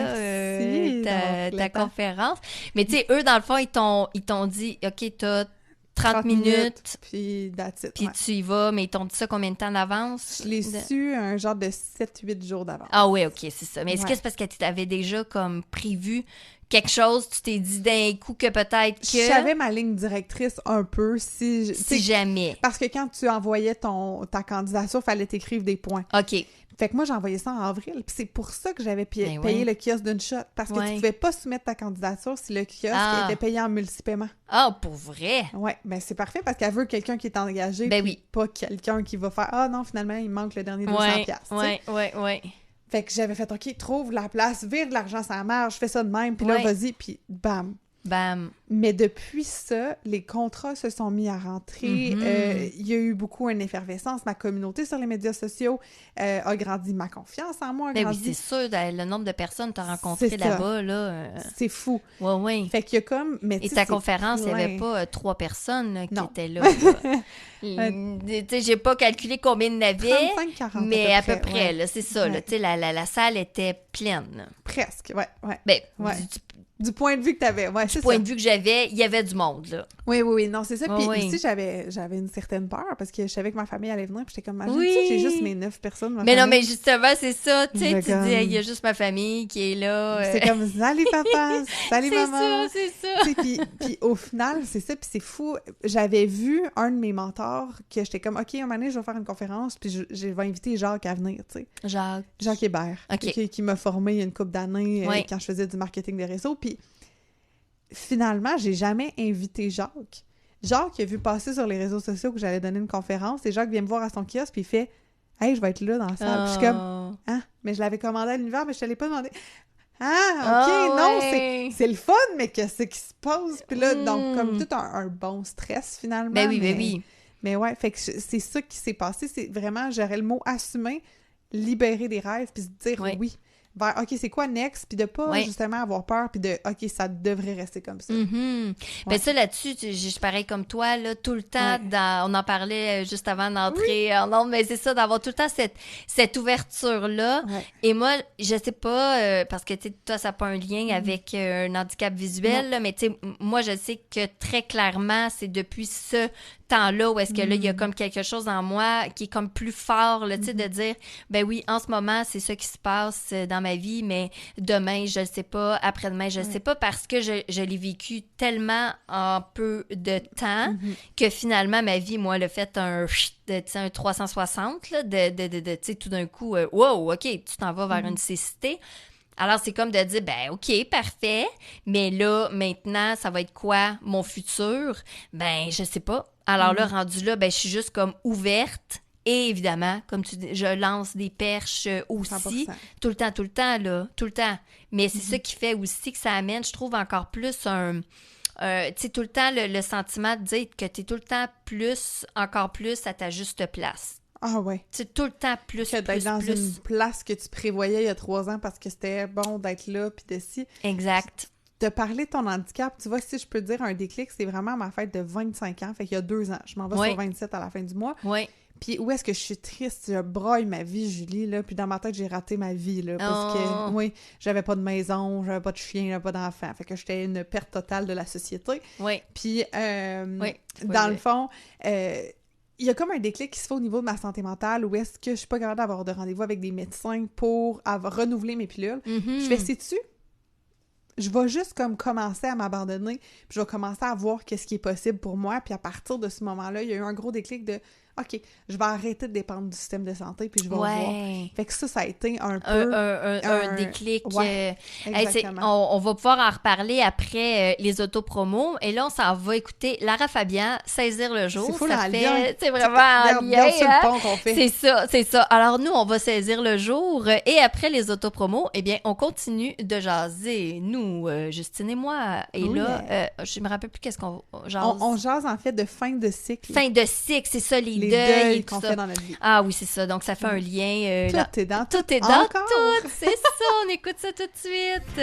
ta conférence. Mais tu sais, eux, dans le fond, ils t'ont dit, OK, t'as 30 minutes, puis tu y vas, mais ils t'ont dit ça combien de temps d'avance? Je l'ai su un genre de 7-8 jours d'avance. Ah oui, OK, c'est ça. Mais est-ce que c'est parce que tu avais déjà comme prévu quelque chose, tu t'es dit d'un coup que peut-être que... Je savais ma ligne directrice un peu, si jamais. Parce que quand tu envoyais ta candidature, il fallait t'écrire des points. OK. Fait que moi, j'ai envoyé ça en avril. Puis c'est pour ça que j'avais payé le kiosque d'une shot. Parce que tu pouvais pas soumettre ta candidature si le kiosque était payé en multi-paiement. Ah, pour vrai? Ouais, ben c'est parfait parce qu'elle veut quelqu'un qui est engagé. Ben oui. Pas quelqu'un qui va faire « Ah non, finalement, il manque le dernier 200$. » Ouais. Fait que j'avais fait « OK, trouve la place, vire de l'argent ça marche, je fais ça de même. » Puis là, vas-y, puis bam. Bam. Mais depuis ça, les contrats se sont mis à rentrer. Il y a eu beaucoup une effervescence. Ma communauté sur les médias sociaux a grandi. Ma confiance en moi a grandi. Oui, c'est sûr. Le nombre de personnes que tu as rencontrées là-bas, là... C'est fou. Oui. Fait qu'il y a comme... Et ta conférence, il n'y avait pas 3 personnes qui étaient là. Tu sais, j'ai pas calculé combien il y en avait, 35-40 mais à peu près, là, c'est ça. Là, tu sais, la salle était pleine. Presque, ouais. Ben, du point de vue que tu avais, du point de vue que j'avais, il y avait du monde, là. Oui, non, c'est ça. Puis ici, j'avais une certaine peur parce que je savais que ma famille allait venir. Puis j'étais comme, j'ai juste mes 9 personnes. Non, mais justement, c'est ça. Tu sais, tu dis, il y a juste ma famille qui est là. C'est comme, salut papa, salut maman. C'est ça. Puis au final, c'est ça. Puis c'est fou. J'avais vu un de mes mentors que j'étais comme, OK, un moment donné, je vais faire une conférence. Puis je vais inviter Jacques à venir, tu sais. Jacques Hébert. OK. Qui m'a formé il y a une couple d'années quand je faisais du marketing de réseau. Puis finalement, j'ai jamais invité Jacques. Jacques a vu passer sur les réseaux sociaux que j'allais donner une conférence et Jacques vient me voir à son kiosque puis il fait « Hey, je vais être là dans la salle. » Puis je suis comme « Ah, mais je l'avais commandé à l'univers, mais je te l'ai pas demandé. » Ah, OK, non, c'est le fun, mais qu'est-ce qui se passe? Puis là, donc, comme tout un bon stress, finalement. Ben oui. Mais ouais, fait que c'est ça qui s'est passé. C'est vraiment, j'aurais le mot assumer, libérer des rêves, puis se dire oui. Vers, OK, c'est quoi next? Puis de pas justement avoir peur, puis de, OK, ça devrait rester comme ça. Ben ça, là-dessus, je suis pareil comme toi, là, tout le temps, on en parlait juste avant d'entrer en ondes, mais c'est ça, d'avoir tout le temps cette ouverture-là. Et moi, je sais pas, parce que, tu sais, toi, ça n'a pas un lien avec un handicap visuel, là, mais tu sais, moi, je sais que très clairement, c'est depuis ce temps-là où est-ce que là, il y a comme quelque chose en moi qui est comme plus fort, là, tu sais, de dire, ben oui, en ce moment, c'est ça qui se passe dans ma vie, mais demain, je le sais pas, après-demain, je le sais pas, parce que je l'ai vécu tellement en peu de temps que finalement, ma vie, moi, elle a fait un 360, là, tu sais, tout d'un coup, wow, OK, tu t'en vas vers une cécité. Alors, c'est comme de dire, ben OK, parfait, mais là, maintenant, ça va être quoi, mon futur? Ben, je sais pas. Alors là, rendu là, ben, je suis juste comme ouverte. Et évidemment, comme tu dis, je lance des perches aussi. 100%. Tout le temps, là. Tout le temps. Mais c'est ça qui fait aussi que ça amène, je trouve, encore plus tu sais, tout le temps, le sentiment de dire que tu es tout le temps encore plus à ta juste place. Ah ouais. C'est tout le temps plus, que d'être dans une place que tu prévoyais il y a 3 ans parce que c'était bon d'être là, puis de Exact. De parler de ton handicap, tu vois, si je peux te dire un déclic, c'est vraiment ma fête de 25 ans, fait qu'il y a 2 ans. Je m'en vais sur 27 à la fin du mois. Oui. Puis où est-ce que je suis triste, je broille ma vie, Julie, là, puis dans ma tête, j'ai raté ma vie, là, parce que, j'avais pas de maison, j'avais pas de chien, j'avais pas d'enfant, fait que j'étais une perte totale de la société. Oui. Puis, dans le fond, il y a comme un déclic qui se fait au niveau de ma santé mentale où est-ce que je suis pas capable d'avoir de rendez-vous avec des médecins pour renouveler mes pilules. Je fais, sais-tu, je vais juste comme commencer à m'abandonner, puis je vais commencer à voir qu'est-ce qui est possible pour moi, puis à partir de ce moment-là, il y a eu un gros déclic de OK, je vais arrêter de dépendre du système de santé, puis je vais voir. Fait que ça a été un peu... Un déclic. Ouais, on va pouvoir en reparler après les autopromos. Et là, on s'en va écouter Lara Fabian, Saisir le jour. C'est fou, c'est vraiment un lien. Sur le pont qu'on fait. C'est ça. Alors, nous, on va saisir le jour. Et après les autopromos, eh bien, on continue de jaser. Nous, Justine et moi. Et là, je me rappelle plus qu'est-ce qu'on jase. On jase, en fait, de fin de cycle. Fin de cycle, c'est ça, les deuils qu'on fait dans notre vie. Ah oui, c'est ça. Donc, ça fait un lien. Tout est dans tout. C'est ça. On écoute ça tout de suite.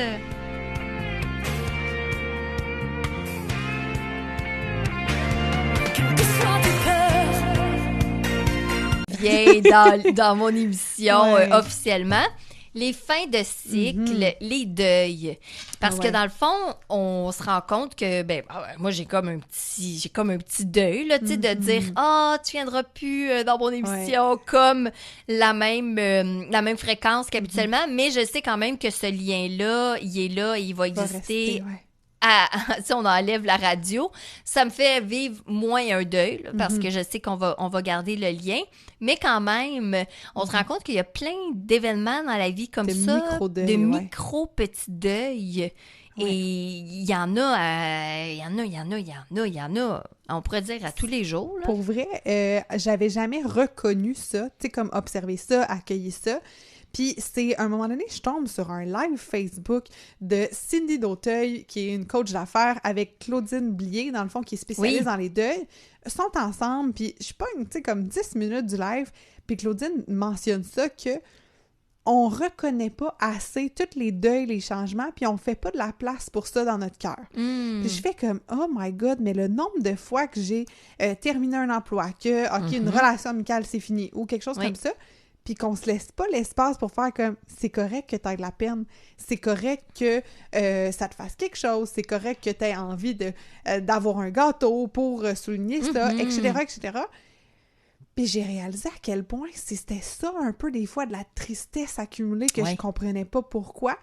revient dans mon émission officiellement. Les fins de cycle, les deuils. Parce que dans le fond, on se rend compte que, moi, j'ai comme un petit deuil, là, tu sais, de dire, tu viendras plus dans mon émission comme la même fréquence qu'habituellement, mais je sais quand même que ce lien-là, il va exister. Si on enlève la radio, ça me fait vivre moins un deuil, là, parce que je sais qu'on va garder le lien. Mais quand même, on se rend compte qu'il y a plein d'événements dans la vie comme ça, de micro-petits deuils. Et il y en a, on pourrait dire à tous les jours. Là. Pour vrai, j'avais jamais reconnu ça, tu sais, comme observer ça, accueillir ça. Puis c'est, à un moment donné, je tombe sur un live Facebook de Cindy Dauteuil, qui est une coach d'affaires, avec Claudine Blier, dans le fond, qui est spécialiste dans les deuils. Ils sont ensemble, puis je pogne, tu sais, comme 10 minutes du live, puis Claudine mentionne ça, que on reconnaît pas assez tous les deuils, les changements, puis on fait pas de la place pour ça dans notre cœur. Puis je fais comme, oh my God, mais le nombre de fois que j'ai terminé un emploi, que, OK, une relation amicale, c'est fini, ou quelque chose comme ça, puis qu'on se laisse pas l'espace pour faire comme c'est correct que t'aies de la peine, c'est correct que ça te fasse quelque chose, c'est correct que t'aies envie d'avoir un gâteau pour souligner ça, etc., etc. Puis j'ai réalisé à quel point c'était ça un peu des fois de la tristesse accumulée que je comprenais pas pourquoi.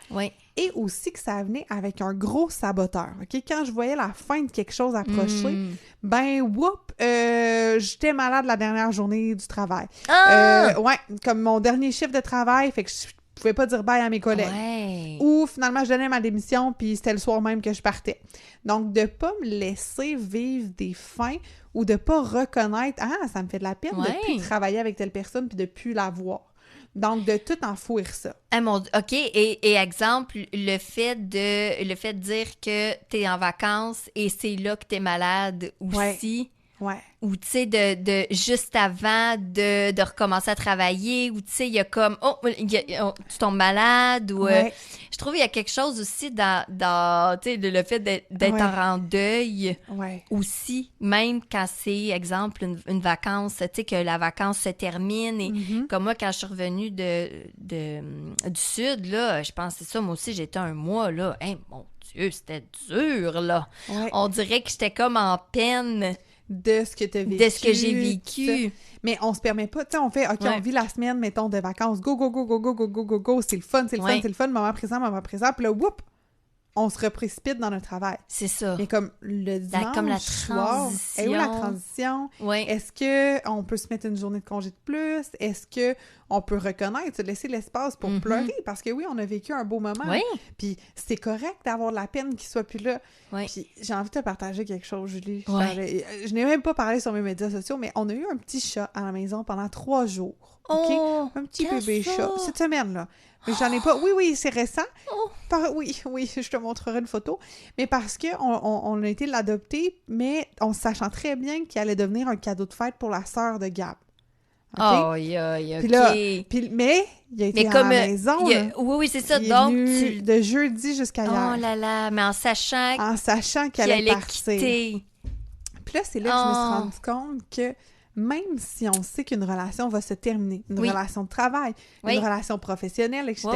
Et aussi que ça venait avec un gros saboteur. OK? Quand je voyais la fin de quelque chose approcher, j'étais malade la dernière journée du travail. Comme mon dernier chiffre de travail, fait que je pouvais pas dire bye à mes collègues. Ou finalement, je donnais ma démission, puis c'était le soir même que je partais. Donc, de pas me laisser vivre des fins ou de pas reconnaître « Ah, ça me fait de la peine de plus travailler avec telle personne puis de plus la voir. » Donc, de tout enfouir ça. Ah, OK. Et exemple, le fait de dire que t'es en vacances et c'est là que t'es malade aussi. Ou, tu sais, de juste avant de recommencer à travailler, ou, tu sais, il y a comme, tu tombes malade, ou... je trouve qu'il y a quelque chose aussi dans tu sais, le fait d'être en deuil aussi, même quand c'est, exemple, une vacance, tu sais, que la vacance se termine, et comme moi, quand je suis revenue du Sud, là, je pense que c'est ça, moi aussi, j'étais un mois, là, mon Dieu, c'était dur, là. On dirait que j'étais comme en peine... de ce que tu as vécu. De ce que j'ai vécu. Mais on se permet pas, tu sais, on fait, OK, on vit la semaine, mettons, de vacances, go, go, go, go, go, go, go, go, go, c'est le fun, moment présent, puis là, whoop, on se reprécipite dans notre travail. C'est ça. Mais comme le dimanche comme la soir, où la transition? Est-ce qu'on peut se mettre une journée de congé de plus? Est-ce qu'on peut reconnaître, se laisser l'espace pour pleurer? Parce que oui, on a vécu un beau moment. Puis c'est correct d'avoir de la peine qu'il soit plus là. Puis j'ai envie de te partager quelque chose, Julie. Je n'ai même pas parlé sur mes médias sociaux, mais on a eu un petit chat à la maison pendant 3 jours. OK? Un petit bébé chat. Cette semaine-là. Mais j'en ai pas... Oui, c'est récent. Oui, je te montrerai une photo. Mais parce qu'on a été l'adopter, mais en sachant très bien qu'il allait devenir un cadeau de fête pour la sœur de Gab. OK? Puis là, mais il a été à la maison. Oui, c'est ça. Il donc, est venu de jeudi jusqu'à hier. Oh là là, mais en sachant qu'il allait partir. Quitter. Puis là, c'est là que je me suis rendu compte que même si on sait qu'une relation va se terminer, une relation de travail, une relation professionnelle, etc.,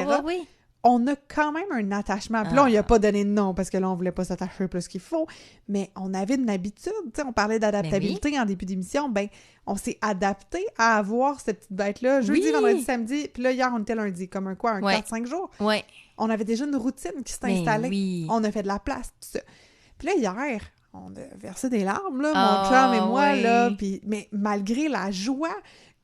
on a quand même un attachement. Puis là, on lui a pas donné de nom parce que là, on voulait pas s'attacher plus qu'il faut, mais on avait une habitude. Tu sais, on parlait d'adaptabilité en début d'émission. On s'est adapté à avoir cette petite bête-là jeudi, vendredi, samedi. Puis là, hier, on était lundi, comme un 4-5 jours. On avait déjà une routine qui s'est installée. On a fait de la place, tout ça. Puis là, hier... on a versé des larmes, là, mon chum et moi, là, mais malgré la joie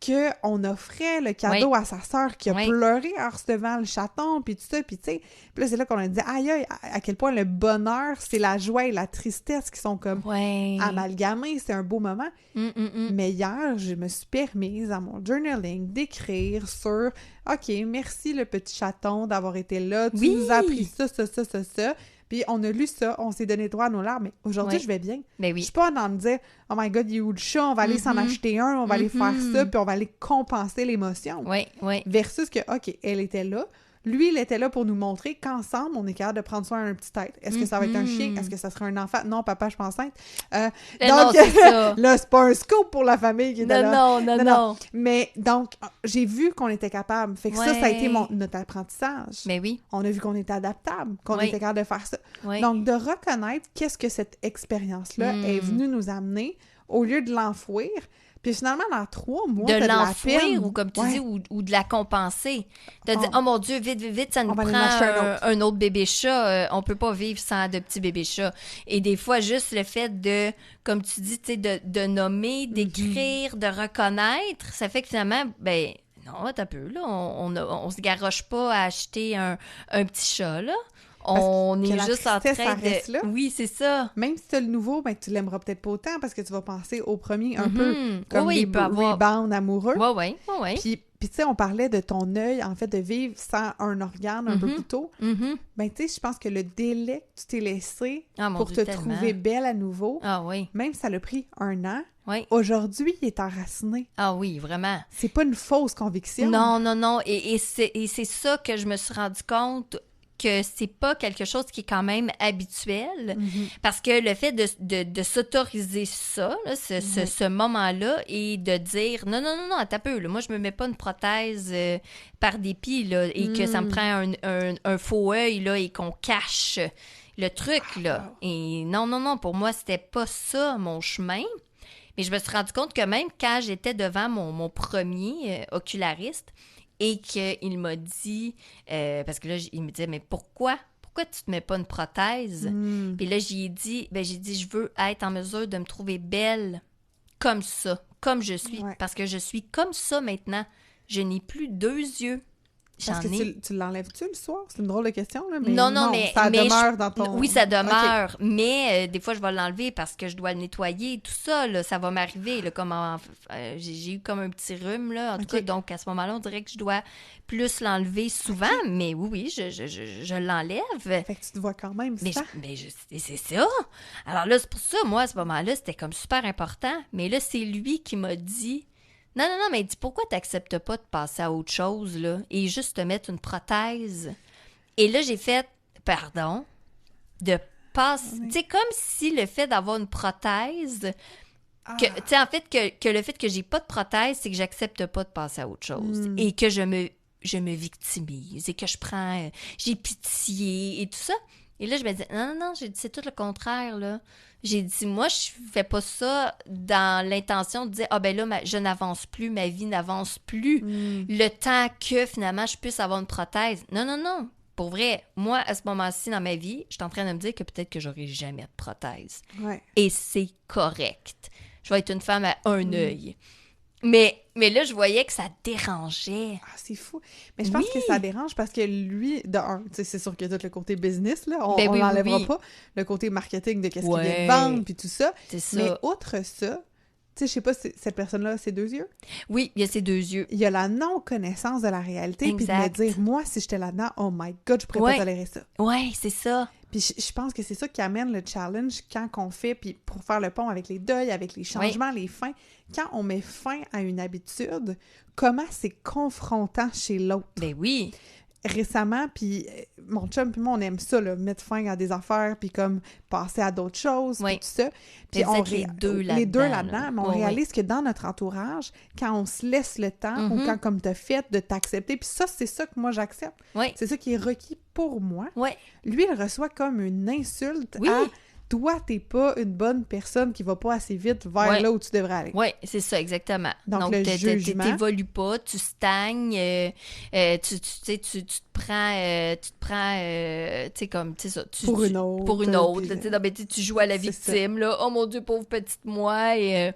qu'on offrait le cadeau à sa sœur qui a pleuré en recevant le chaton, puis tout ça, puis tu sais, puis là, c'est là qu'on a dit, aïe, à quel point le bonheur, c'est la joie et la tristesse qui sont comme amalgamées, c'est un beau moment. Mais hier, je me suis permise à mon journaling d'écrire sur, OK, merci le petit chaton d'avoir été là, tu nous as appris ça. Puis on a lu ça, on s'est donné droit à nos larmes, mais aujourd'hui, je vais bien. Je suis pas dans me dire « Oh my God, il est où le chat? On va aller s'en acheter un, on va aller faire ça, puis on va aller compenser l'émotion. » Versus que, OK, elle était là, Lui, il était là pour nous montrer qu'ensemble, on est capable de prendre soin d'un petit être. Est-ce que ça va être un chien? Est-ce que ça sera un enfant? Non, papa, je suis pas enceinte. Donc, non, c'est ça. Là, c'est pas un scoop pour la famille qui était là. Non. Mais donc, j'ai vu qu'on était capable. Fait que ça a été notre apprentissage. Mais oui. On a vu qu'on était adaptable, qu'on était capable de faire ça. Oui. Donc, de reconnaître qu'est-ce que cette expérience-là est venue nous amener, au lieu de l'enfouir. Puis finalement, dans 3 mois, de l'enfouir, ou comme tu dis, ou de la compenser. De dire, oh mon Dieu, vite, ça nous prend un autre bébé chat. On peut pas vivre sans de petits bébés chats. Et des fois, juste le fait de, comme tu dis, tu sais, de nommer, d'écrire, de reconnaître, ça fait que finalement, ben non, t'as peu, là, on se garoche pas à acheter un petit chat, là. On est juste en train de... Là. Oui, c'est ça. Même si tu as le nouveau, ben tu l'aimeras peut-être pas autant parce que tu vas penser au premier un peu comme des rebounds amoureux. Oui. Puis tu sais, on parlait de ton œil, en fait, de vivre sans un organe un peu plus tôt. Ben tu sais, je pense que le délai que tu t'es laissé pour te trouver belle à nouveau, même si ça l'a pris 1 an, aujourd'hui, il est enraciné. Ah oui, vraiment. C'est pas une fausse conviction. Non. Et c'est ça que je me suis rendu compte que c'est pas quelque chose qui est quand même habituel, parce que le fait de s'autoriser ça, là, ce moment-là, et de dire non, attends un peu, là, moi je me mets pas une prothèse par dépit, là, et que ça me prend un faux œil, là, et qu'on cache le truc, là. Et non, pour moi, c'était pas ça mon chemin. Mais je me suis rendu compte que même quand j'étais devant mon premier oculariste, et qu'il m'a dit, parce que là, il me disait, mais pourquoi tu te mets pas une prothèse? Puis là, j'ai dit, je veux être en mesure de me trouver belle comme ça, comme je suis, parce que je suis comme ça maintenant. Je n'ai plus 2 yeux. Parce que tu l'enlèves-tu le soir? C'est une drôle de question, là. Mais non, mais ça demeure dans ton... Oui, ça demeure, mais des fois, je vais l'enlever parce que je dois le nettoyer, tout ça, là, ça va m'arriver, là, comme j'ai eu comme un petit rhume, là, en tout cas, donc à ce moment-là, on dirait que je dois plus l'enlever souvent, mais oui, je l'enlève. Fait que tu te vois quand même ça. Mais c'est ça! Alors là, c'est pour ça, moi, à ce moment-là, c'était comme super important, mais là, c'est lui qui m'a dit... Non, mais dis, pourquoi t'acceptes pas de passer à autre chose, là, et juste te mettre une prothèse? Et là, j'ai fait, pardon, de passer... Tu sais, comme si le fait d'avoir une prothèse... Tu sais, en fait, que le fait que j'ai pas de prothèse, c'est que j'accepte pas de passer à autre chose. Et que je me victimise, et que j'ai pitié, et tout ça. Et là, je me dis, non, j'ai dit, c'est tout le contraire, là. J'ai dit, moi, je fais pas ça dans l'intention de dire, là, je n'avance plus, ma vie n'avance plus. Le temps que, finalement, je puisse avoir une prothèse. Non. Pour vrai, moi, à ce moment-ci dans ma vie, je suis en train de me dire que peut-être que j'aurai jamais de prothèse. Et c'est correct. Je vais être une femme à un œil. Mais là, je voyais que ça dérangeait. Ah, c'est fou. Mais je pense que ça dérange parce que lui, de un, tu sais, c'est sûr qu'il y a tout le côté business, là. On l'enlèvera pas. Le côté marketing de qu'est-ce qu'il vient de vendre, puis tout ça. C'est ça. Mais outre ça, tu sais, je sais pas si cette personne-là a ses 2 yeux. Oui, il y a ses 2 yeux. Il y a la non-connaissance de la réalité, puis de me dire, moi, si j'étais là-dedans, oh my God, je pourrais pas tolérer ça. Oui, c'est ça. Puis je pense que c'est ça qui amène le challenge quand on fait, puis pour faire le pont avec les deuils, avec les changements, les fins, quand on met fin à une habitude, comment c'est confrontant chez l'autre. Ben oui. Récemment, puis mon chum puis moi, on aime ça, là, mettre fin à des affaires, puis comme passer à d'autres choses, puis tout ça. Puis on les deux là-dedans. Mais on réalise que dans notre entourage, quand on se laisse le temps, ou quand, comme t'as fait, de t'accepter, puis ça, c'est ça que moi, j'accepte. C'est ça qui est requis pour moi. Lui, il reçoit comme une insulte à... Toi, t'es pas une bonne personne qui va pas assez vite vers là où tu devrais aller. Oui, c'est ça, exactement. Donc le jugement... t'évolues pas, tu stagnes, tu te prends, tu sais, comme, tu sais ça. Pour une autre. Pour une autre. Tu joues à la victime, là. Oh mon Dieu, pauvre petite moi. Et,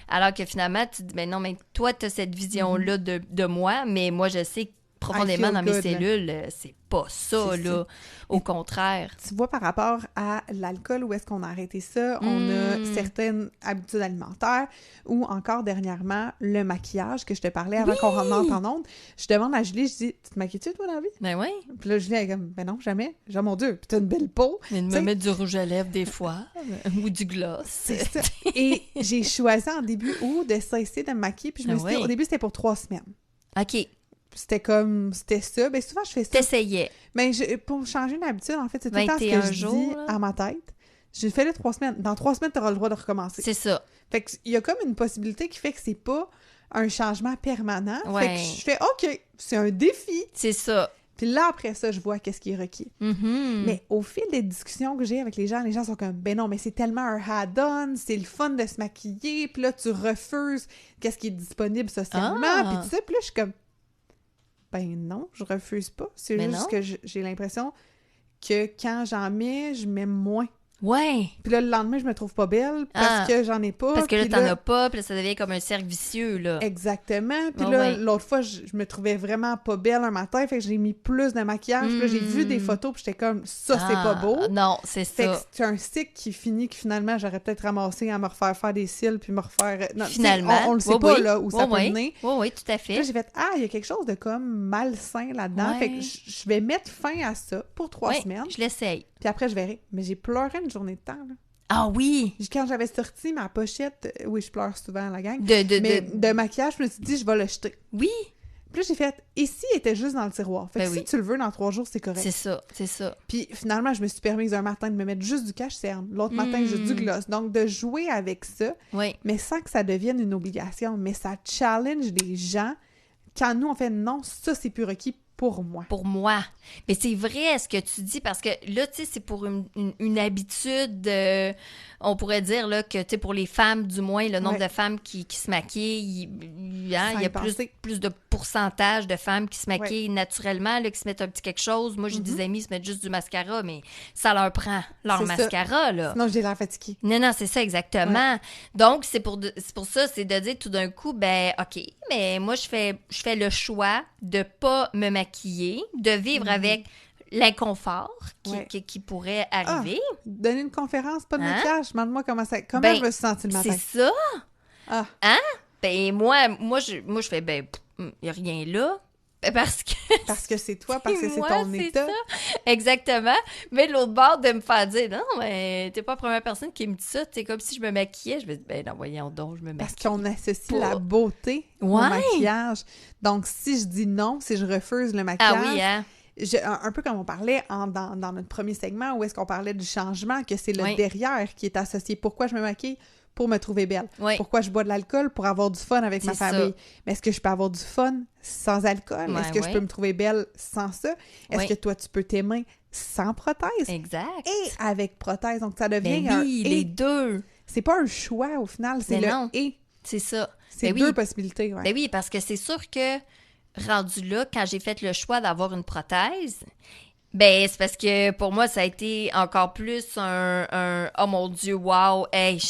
alors que finalement, tu te dis, non, mais toi, t'as cette vision-là de moi, mais moi, je sais que profondément dans mes cellules, c'est pas ça, là. Au contraire. Tu vois, par rapport à l'alcool, où est-ce qu'on a arrêté ça? On a certaines habitudes alimentaires, ou encore dernièrement, le maquillage que je te parlais avant qu'on rentre en onde. Je demande à Julie, je dis, tu te maquilles-tu, toi, dans la vie? Ben oui. Puis là, Julie, elle est comme, ben non, jamais. Genre, mon Dieu, puis t'as une belle peau. Mais de me mettre du rouge à lèvres des fois, ou du gloss. C'est ça. Et j'ai choisi en début août de cesser de me maquiller, puis je me suis dit, au début, c'était pour 3 semaines. OK. c'était ça. Ben souvent, je fais ça. T'essayais. Mais pour changer une habitude, en fait, c'est tout le temps ce que je dis à ma tête. J'ai fait les 3 semaines. Dans 3 semaines, tu auras le droit de recommencer. C'est ça. Fait qu'il y a comme une possibilité qui fait que c'est pas un changement permanent. Ouais. Fait que je fais, OK, c'est un défi. C'est ça. Puis là, après ça, je vois qu'est-ce qui est requis. Mm-hmm. Mais au fil des discussions que j'ai avec les gens sont comme, ben non, mais c'est tellement un add-on, c'est le fun de se maquiller, puis là, tu refuses qu'est-ce qui est disponible socialement, puis tout ça. Puis là, je suis comme, ben non, je refuse pas. C'est juste que j'ai l'impression que quand j'en mets, je mets moins. Ouais. Puis là, le lendemain, je me trouve pas belle parce que j'en ai pas. Parce que là, t'en as pas, puis là, ça devient comme un cercle vicieux, là. Exactement. Puis là, l'autre fois, je me trouvais vraiment pas belle un matin, fait que j'ai mis plus de maquillage. Puis là, j'ai vu des photos, puis j'étais comme, ça, c'est pas beau. Non, c'est ça. Fait que c'est un cycle qui finit que finalement, j'aurais peut-être ramassé à me refaire faire des cils, puis me refaire... Non, finalement. On le sait pas, là, où ça peut mener. Oui, tout à fait. Puis là, j'ai fait, il y a quelque chose de comme malsain là-dedans. Fait que je vais mettre fin à ça pour 3 semaines. Je l'essaye. Puis après, je verrai. Mais j'ai pleuré une journée de temps, là. Ah oui! Quand j'avais sorti ma pochette, oui, je pleure souvent à la gang, de maquillage, je me suis dit, je vais le jeter. Oui! Puis là, j'ai fait, ici, il était juste dans le tiroir. Fait que si tu le veux, dans 3 jours, c'est correct. C'est ça. Puis finalement, je me suis permise un matin de me mettre juste du cache-cerne. L'autre matin, juste du gloss. Donc, de jouer avec ça, mais sans que ça devienne une obligation. Mais ça challenge les gens. Quand nous, on fait, non, ça, c'est plus requis pour moi. Pour moi. Mais c'est vrai ce que tu dis, parce que là, tu sais, c'est pour une habitude, on pourrait dire là, que, tu sais, pour les femmes, du moins, le nombre de femmes qui se maquillent, il y a plus de pourcentage de femmes qui se maquillent naturellement, là, qui se mettent un petit quelque chose. Moi, j'ai des amis qui se mettent juste du mascara, mais ça leur prend leur mascara, là. Sinon, j'ai l'air fatiguée. Non, c'est ça, exactement. Donc, c'est pour ça, c'est de dire tout d'un coup, ben, OK, mais moi, je fais le choix de pas me maquiller, de vivre avec l'inconfort qui pourrait arriver. Donner une conférence, pas de maquillage. Demande-moi comment je me suis sentie le matin. C'est ça. Hein? Ben, moi, je fais, ben, il n'y a rien là. Parce que c'est toi, parce que c'est ton état. Ça. Exactement. Mais de l'autre bord, de me faire dire, non, mais t'es pas la première personne qui me dit ça. C'est comme si je me maquillais. Je me dis, ben non, voyons donc, je me maquille. Parce qu'on associe la beauté au maquillage. Donc, si je dis non, si je refuse le maquillage... Ah oui, hein? Un peu comme on parlait dans notre premier segment, où est-ce qu'on parlait du changement, que c'est le derrière qui est associé. Pourquoi je me maquille? Pour me trouver belle. Pourquoi je bois de l'alcool? Pour avoir du fun avec ma famille. Mais est-ce que je peux avoir du fun sans alcool? Est-ce que je peux me trouver belle sans ça? Est-ce que toi, tu peux t'aimer sans prothèse? Exact. Et avec prothèse. Donc, ça devient les deux. C'est pas un choix, au final. C'est et. C'est ça. C'est deux possibilités. Ben oui, parce que c'est sûr que, rendu là, quand j'ai fait le choix d'avoir une prothèse... Ben, c'est parce que pour moi, ça a été encore plus un oh mon Dieu, wow, hey,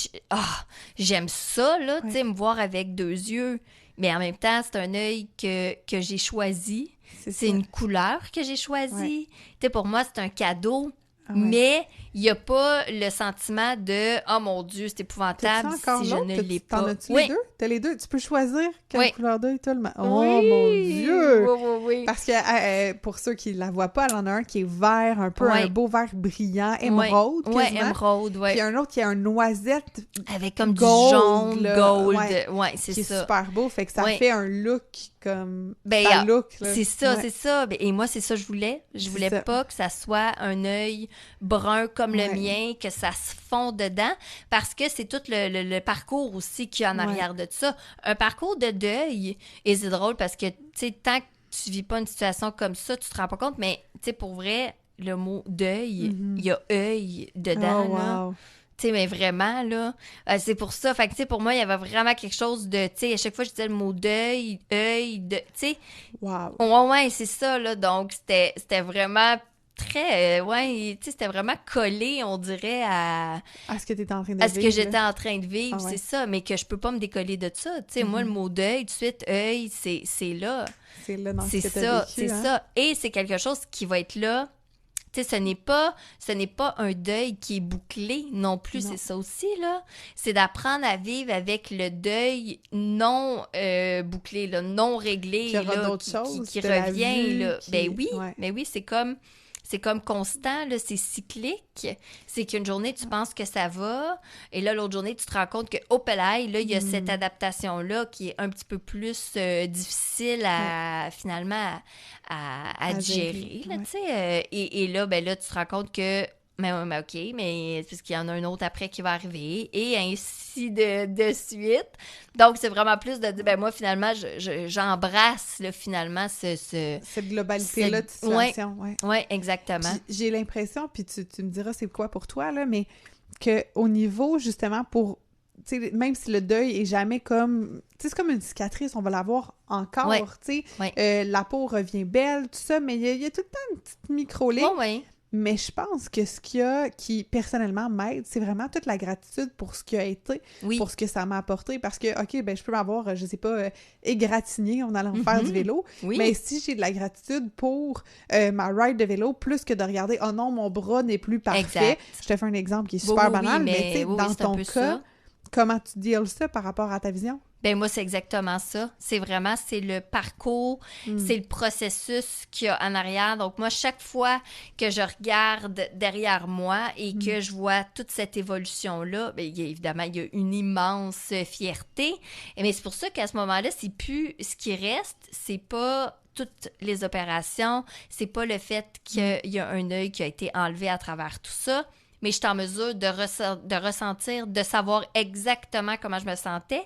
j'aime ça, là, tu sais, me voir avec 2 yeux. Mais en même temps, c'est un œil que j'ai choisi. C'est une couleur que j'ai choisie. Tu sais, pour moi, c'est un cadeau. Mais il n'y a pas le sentiment de « Oh mon Dieu, c'est épouvantable si je ne l'ai pas. » T'en as-tu les deux? T'as les deux? Tu peux choisir quelle couleur d'œil t'as le Oh mon Dieu! Oui. Parce que pour ceux qui la voient pas, elle en a un qui est vert, un peu un beau vert brillant, émeraude quasiment. Oui, émeraude, oui. Puis il y a un autre qui a un noisette avec comme du jaune, gold. Ouais, c'est ça. Qui est super beau, fait que ça fait un look comme... look, là. C'est ça. Et moi, c'est ça que je voulais. Je voulais pas que ça soit un œil brun comme le mien, que ça se fond dedans, parce que c'est tout le parcours aussi qu'il y a en arrière de ça. Un parcours de deuil, et c'est drôle parce que, tu sais, tant que tu vis pas une situation comme ça, tu te rends pas compte, mais, tu sais, pour vrai, le mot deuil, il y a œil dedans, là. Tu sais, mais vraiment, là, c'est pour ça. Fait que, tu sais, pour moi, il y avait vraiment quelque chose de, tu sais, à chaque fois, je disais le mot deuil, tu sais. Wow. Ouais, c'est ça, là. Donc, c'était vraiment très, tu sais, c'était vraiment collé, on dirait, à ce que t'étais en train de vivre. À ce que j'étais en train de vivre, c'est ça. Mais que je peux pas me décoller de ça. Tu sais, moi, le mot deuil, tout de suite, œil, c'est là. C'est là dans ce que t'as vécu, c'est ça. Et c'est quelque chose qui va être là. Tu sais, ce n'est pas un deuil qui est bouclé non plus, c'est ça aussi, là. C'est d'apprendre à vivre avec le deuil non bouclé, là, non réglé, là, qui revient, là. Ben oui, c'est c'est comme constant, là, c'est cyclique. C'est qu'une journée, tu penses que ça va, et là, l'autre journée, tu te rends compte que, là, il y a cette adaptation-là qui est un petit peu plus difficile finalement à digérer, là, tu sais. Et là, là, tu te rends compte que mais OK, mais parce qu'il y en a un autre après qui va arriver, et ainsi de suite. Donc, c'est vraiment plus de dire, moi, finalement, j'embrasse, là, finalement, cette globalité-là de situation. Oui, exactement. J'ai l'impression, puis tu me diras c'est quoi pour toi, là, mais qu'au niveau, justement, tu sais, même si le deuil est jamais comme... Tu sais, c'est comme une cicatrice, on va l'avoir encore, tu sais. La peau revient belle, tout ça, mais il y a tout le temps une petite micro-ligne. Oui. Mais je pense que ce qu'il y a qui, personnellement, m'aide, c'est vraiment toute la gratitude pour ce qui a été, pour ce que ça m'a apporté. Parce que, OK, je peux m'avoir, je sais pas, égratigné en allant faire du vélo, mais si j'ai de la gratitude pour ma ride de vélo, plus que de regarder « Oh non, mon bras n'est plus parfait », je te fais un exemple qui est super banal, mais tu sais, dans ton cas, comment tu deals ça par rapport à ta vision? Ben moi, c'est exactement ça. C'est le parcours, c'est le processus qu'il y a en arrière. Donc moi, chaque fois que je regarde derrière moi et que je vois toute cette évolution-là, évidemment, il y a une immense fierté. Mais c'est pour ça qu'à ce moment-là, c'est plus ce qui reste, c'est pas toutes les opérations, c'est pas le fait qu'il y a un œil qui a été enlevé à travers tout ça. Mais je suis en mesure de ressentir, de savoir exactement comment je me sentais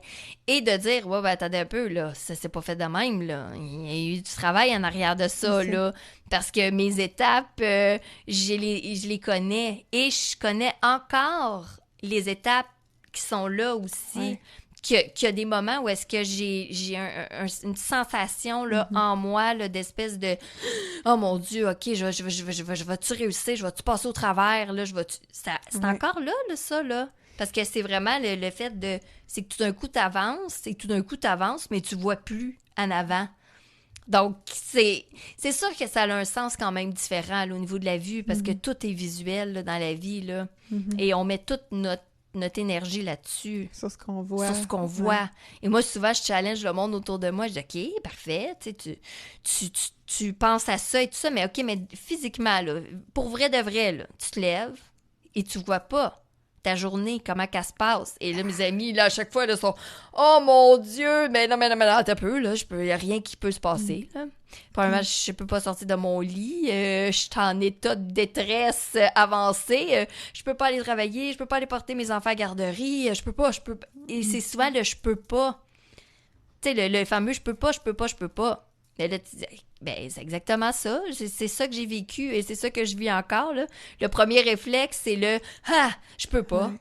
et de dire, attendez un peu, là, ça s'est pas fait de même, là. Il y a eu du travail en arrière de ça, là. Parce que mes étapes, je les connais et je connais encore les étapes qui sont là aussi. Qu'il y a des moments où est-ce que j'ai une sensation là, en moi là, d'espèce de « Oh mon Dieu, OK, je vais-tu réussir? Je vais-tu passer au travers? » là, c'est encore là, ça, là. Parce que c'est vraiment le fait de... C'est que tout d'un coup, t'avances, mais tu vois plus en avant. Donc, c'est sûr que ça a un sens quand même différent là, au niveau de la vue, parce que tout est visuel là, dans la vie, là. Et on met toute notre énergie là-dessus. Sur ce qu'on voit. Ouais. Et moi, souvent, je challenge le monde autour de moi. Je dis, OK, parfait, tu penses à ça et tout ça, mais OK, mais physiquement, là, pour vrai de vrai, là, tu te lèves et tu vois pas ta journée, comment qu'elle se passe. Et là, mes amis, là, à chaque fois, là, sont « Oh mon Dieu! Mais non, attends un peu, là, il n'y a rien qui peut se passer, là. » Premièrement, je peux pas sortir de mon lit, je suis en état de détresse avancée, je peux pas aller travailler, je peux pas aller porter mes enfants à garderie, je peux pas. Et c'est souvent le « je peux pas ». Tu sais, le fameux « je peux pas ». Mais là, tu dis, c'est exactement ça. C'est ça que j'ai vécu et c'est ça que je vis encore, là. Le premier réflexe, c'est le « ah, je peux pas ».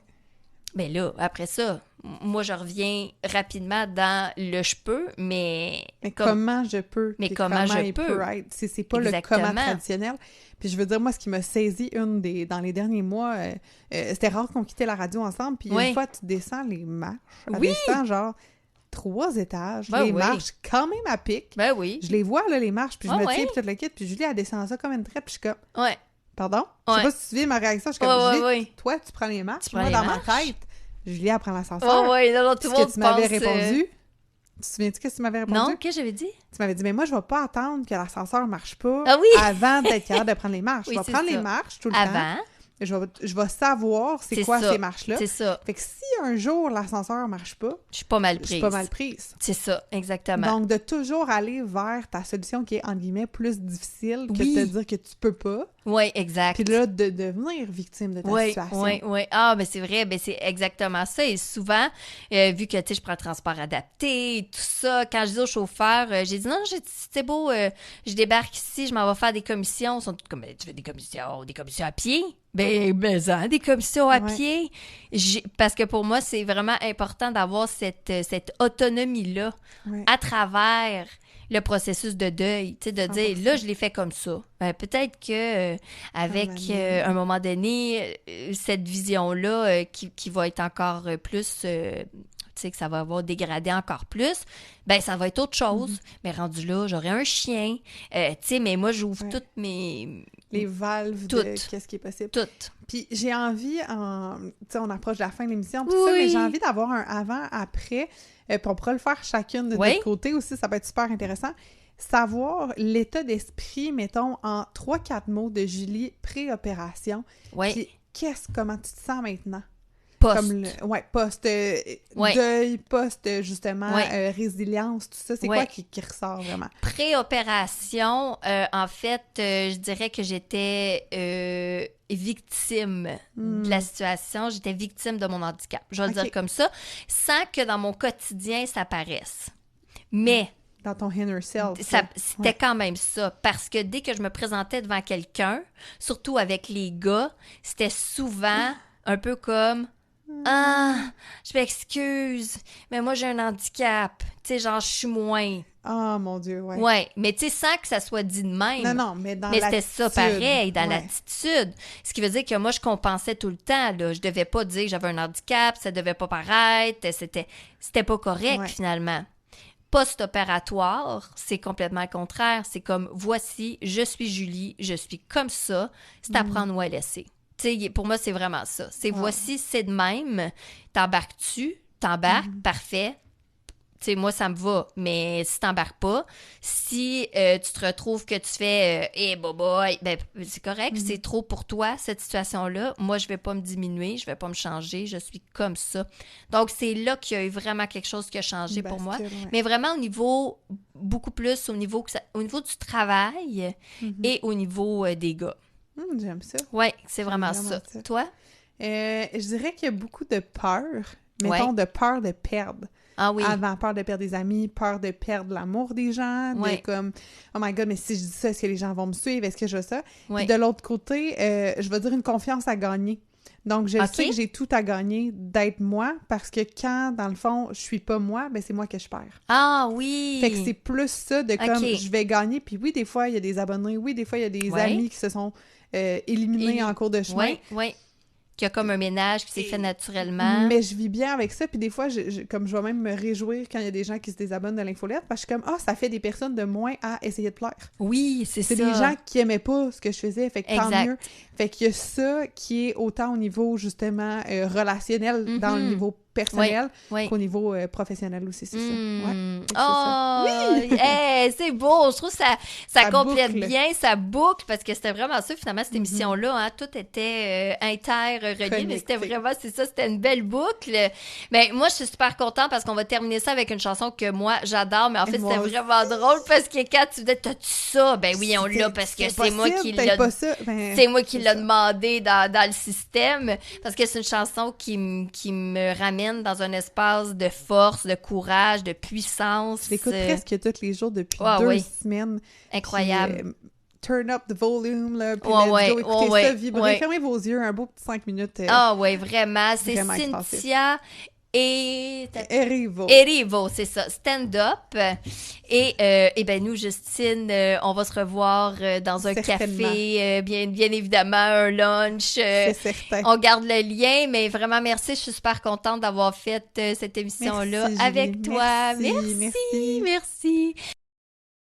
Mais là, après ça, moi, je reviens rapidement dans le « je peux », mais comment je peux? Mais comment je peux? C'est pas exactement. Le comment traditionnel. Puis je veux dire, moi, ce qui m'a saisi dans les derniers mois, c'était rare qu'on quittait la radio ensemble, puis une fois, tu descends les marches, tu descends genre 3 étages, les marches quand même à pic. Je les vois, là, les marches, puis je me tiens, puis tout le kit, puis Julie, elle descend ça comme une traite, puis je suis comme... Pardon? Je sais pas si tu vis ma réaction, je suis comme, Julie, toi, tu prends les marches, moi, dans ma tête, Julie, elle prend l'ascenseur. Tout le monde tu m'avais répondu... Tu te souviens-tu qu'est-ce que tu m'avais répondu? Non, qu'est-ce que j'avais dit? Tu m'avais dit, mais moi, je vais pas attendre que l'ascenseur marche pas avant d'être capable de prendre les marches. Je vais prendre les marches tout le temps. Je vais savoir c'est quoi ces marches-là. C'est ça. Fait que si un jour l'ascenseur marche pas, je suis pas mal prise. C'est ça, exactement. Donc, de toujours aller vers ta solution qui est, entre guillemets, plus difficile que de te dire que tu peux pas. Oui, exact. Puis là, de devenir victime de ta situation. Oui. Ah, mais c'est vrai, c'est exactement ça. Et souvent, vu que, tu sais, je prends le transport adapté et tout ça, quand je dis au chauffeur, j'ai dit, non, c'est beau, je débarque ici, je m'en vais faire des commissions. Ils sont tous comme, tu fais des commissions à pied? Des commissions à pied. Parce que pour moi, c'est vraiment important d'avoir cette autonomie-là à travers le processus de deuil, tu sais, de dire, là, je l'ai fait comme ça. Peut-être que avec un moment donné, cette vision-là qui va être encore plus, tu sais, que ça va avoir dégradé encore plus, ça va être autre chose. Mais rendu là, j'aurai un chien, tu sais, mais moi, j'ouvre toutes mes... Les valves de qu'est-ce qui est possible. Toutes. Puis j'ai envie, tu sais, on approche de la fin de l'émission, ça, mais j'ai envie d'avoir un avant-après. puis on pourra le faire chacune de notre côté aussi, ça peut être super intéressant. Savoir l'état d'esprit, mettons, en 3-4 mots de Julie pré-opération. Oui. Puis comment tu te sens maintenant? Post. Deuil, post, justement, résilience, tout ça. C'est quoi qui ressort vraiment? Pré-opération, en fait, je dirais que j'étais victime de la situation. J'étais victime de mon handicap. Je vais le dire comme ça, sans que dans mon quotidien, ça paraisse. Mais... Dans ton inner self. C'était quand même ça. Parce que dès que je me présentais devant quelqu'un, surtout avec les gars, c'était souvent un peu comme... Ah, je m'excuse, mais moi j'ai un handicap. Tu sais, genre, je suis moins. Ah, mon Dieu, ouais. Ouais, mais tu sais, sans que ça soit dit de même. Non, mais dans l'attitude. Mais c'était ça pareil, dans l'attitude. Ce qui veut dire que moi, je compensais tout le temps, là. Je devais pas dire que j'avais un handicap, ça devait pas paraître, c'était pas correct, finalement. Post-opératoire, c'est complètement le contraire. C'est comme, voici, je suis Julie, je suis comme ça, c'est à prendre ou à laisser. Tu sais, pour moi, c'est vraiment ça. C'est voici, c'est de même. T'embarques-tu? T'embarques, parfait. Tu sais, moi, ça me va. Mais si t'embarques pas, si tu te retrouves que tu fais ben, c'est correct, c'est trop pour toi, cette situation-là. Moi, je vais pas me diminuer, je vais pas me changer, je suis comme ça. Donc, c'est là qu'il y a eu vraiment quelque chose qui a changé pour moi. Mais vraiment au niveau, beaucoup plus au niveau du travail et au niveau des gars. J'aime ça. Oui, c'est vraiment ça. Toi? Je dirais qu'il y a beaucoup de peur, mettons, de peur de perdre. Ah oui. Avant, peur de perdre des amis, peur de perdre l'amour des gens, de comme, oh my God, mais si je dis ça, est-ce que les gens vont me suivre? Est-ce que je veux ça? Puis de l'autre côté, je vais dire une confiance à gagner. Donc, je sais que j'ai tout à gagner d'être moi, parce que quand, dans le fond, je suis pas moi, ben c'est moi que je perds. Ah oui! Fait que c'est plus ça de comme, je vais gagner, puis oui, des fois, il y a des abonnés, oui, des fois, il y a des amis qui se sont éliminés en cours de chemin. Oui. Qu'il y a comme un ménage qui s'est fait naturellement. Mais je vis bien avec ça, puis des fois, comme je vais même me réjouir quand il y a des gens qui se désabonnent de l'infolette, parce que je suis comme, ça fait des personnes de moins à essayer de plaire. Oui, c'est ça. C'est des gens qui aimaient pas ce que je faisais, fait que tant mieux. Fait qu'il y a ça qui est autant au niveau, justement, relationnel, dans le niveau personnel qu'au niveau professionnel aussi, c'est ça. Oui! C'est beau! Je trouve que ça complète bien, ça boucle, parce que c'était vraiment ça, finalement, cette émission-là, hein, tout était interrelié, mais c'était vraiment, c'est ça, c'était une belle boucle. Mais moi, je suis super contente parce qu'on va terminer ça avec une chanson que moi, j'adore, mais en fait, c'était vraiment drôle, parce que quand tu disais, t'as-tu ça? Ben oui, on l'a, parce que c'est moi qui l'ai... C'est moi qui l'ai demandé dans le système, parce que c'est une chanson qui me ramène dans un espace de force, de courage, de puissance. Je l'écoute presque tous les jours depuis 2 semaines. Incroyable. Turn up the volume, là, puis let's go, écoutez ça, vibrez, fermez vos yeux, un beau petit 5 minutes. Vraiment. C'est Cynthia Erivo, c'est ça, stand-up. Et ben nous, Justine, on va se revoir dans un café, bien évidemment, un lunch. C'est certain. On garde le lien, mais vraiment merci, je suis super contente d'avoir fait cette émission-là avec toi. Merci.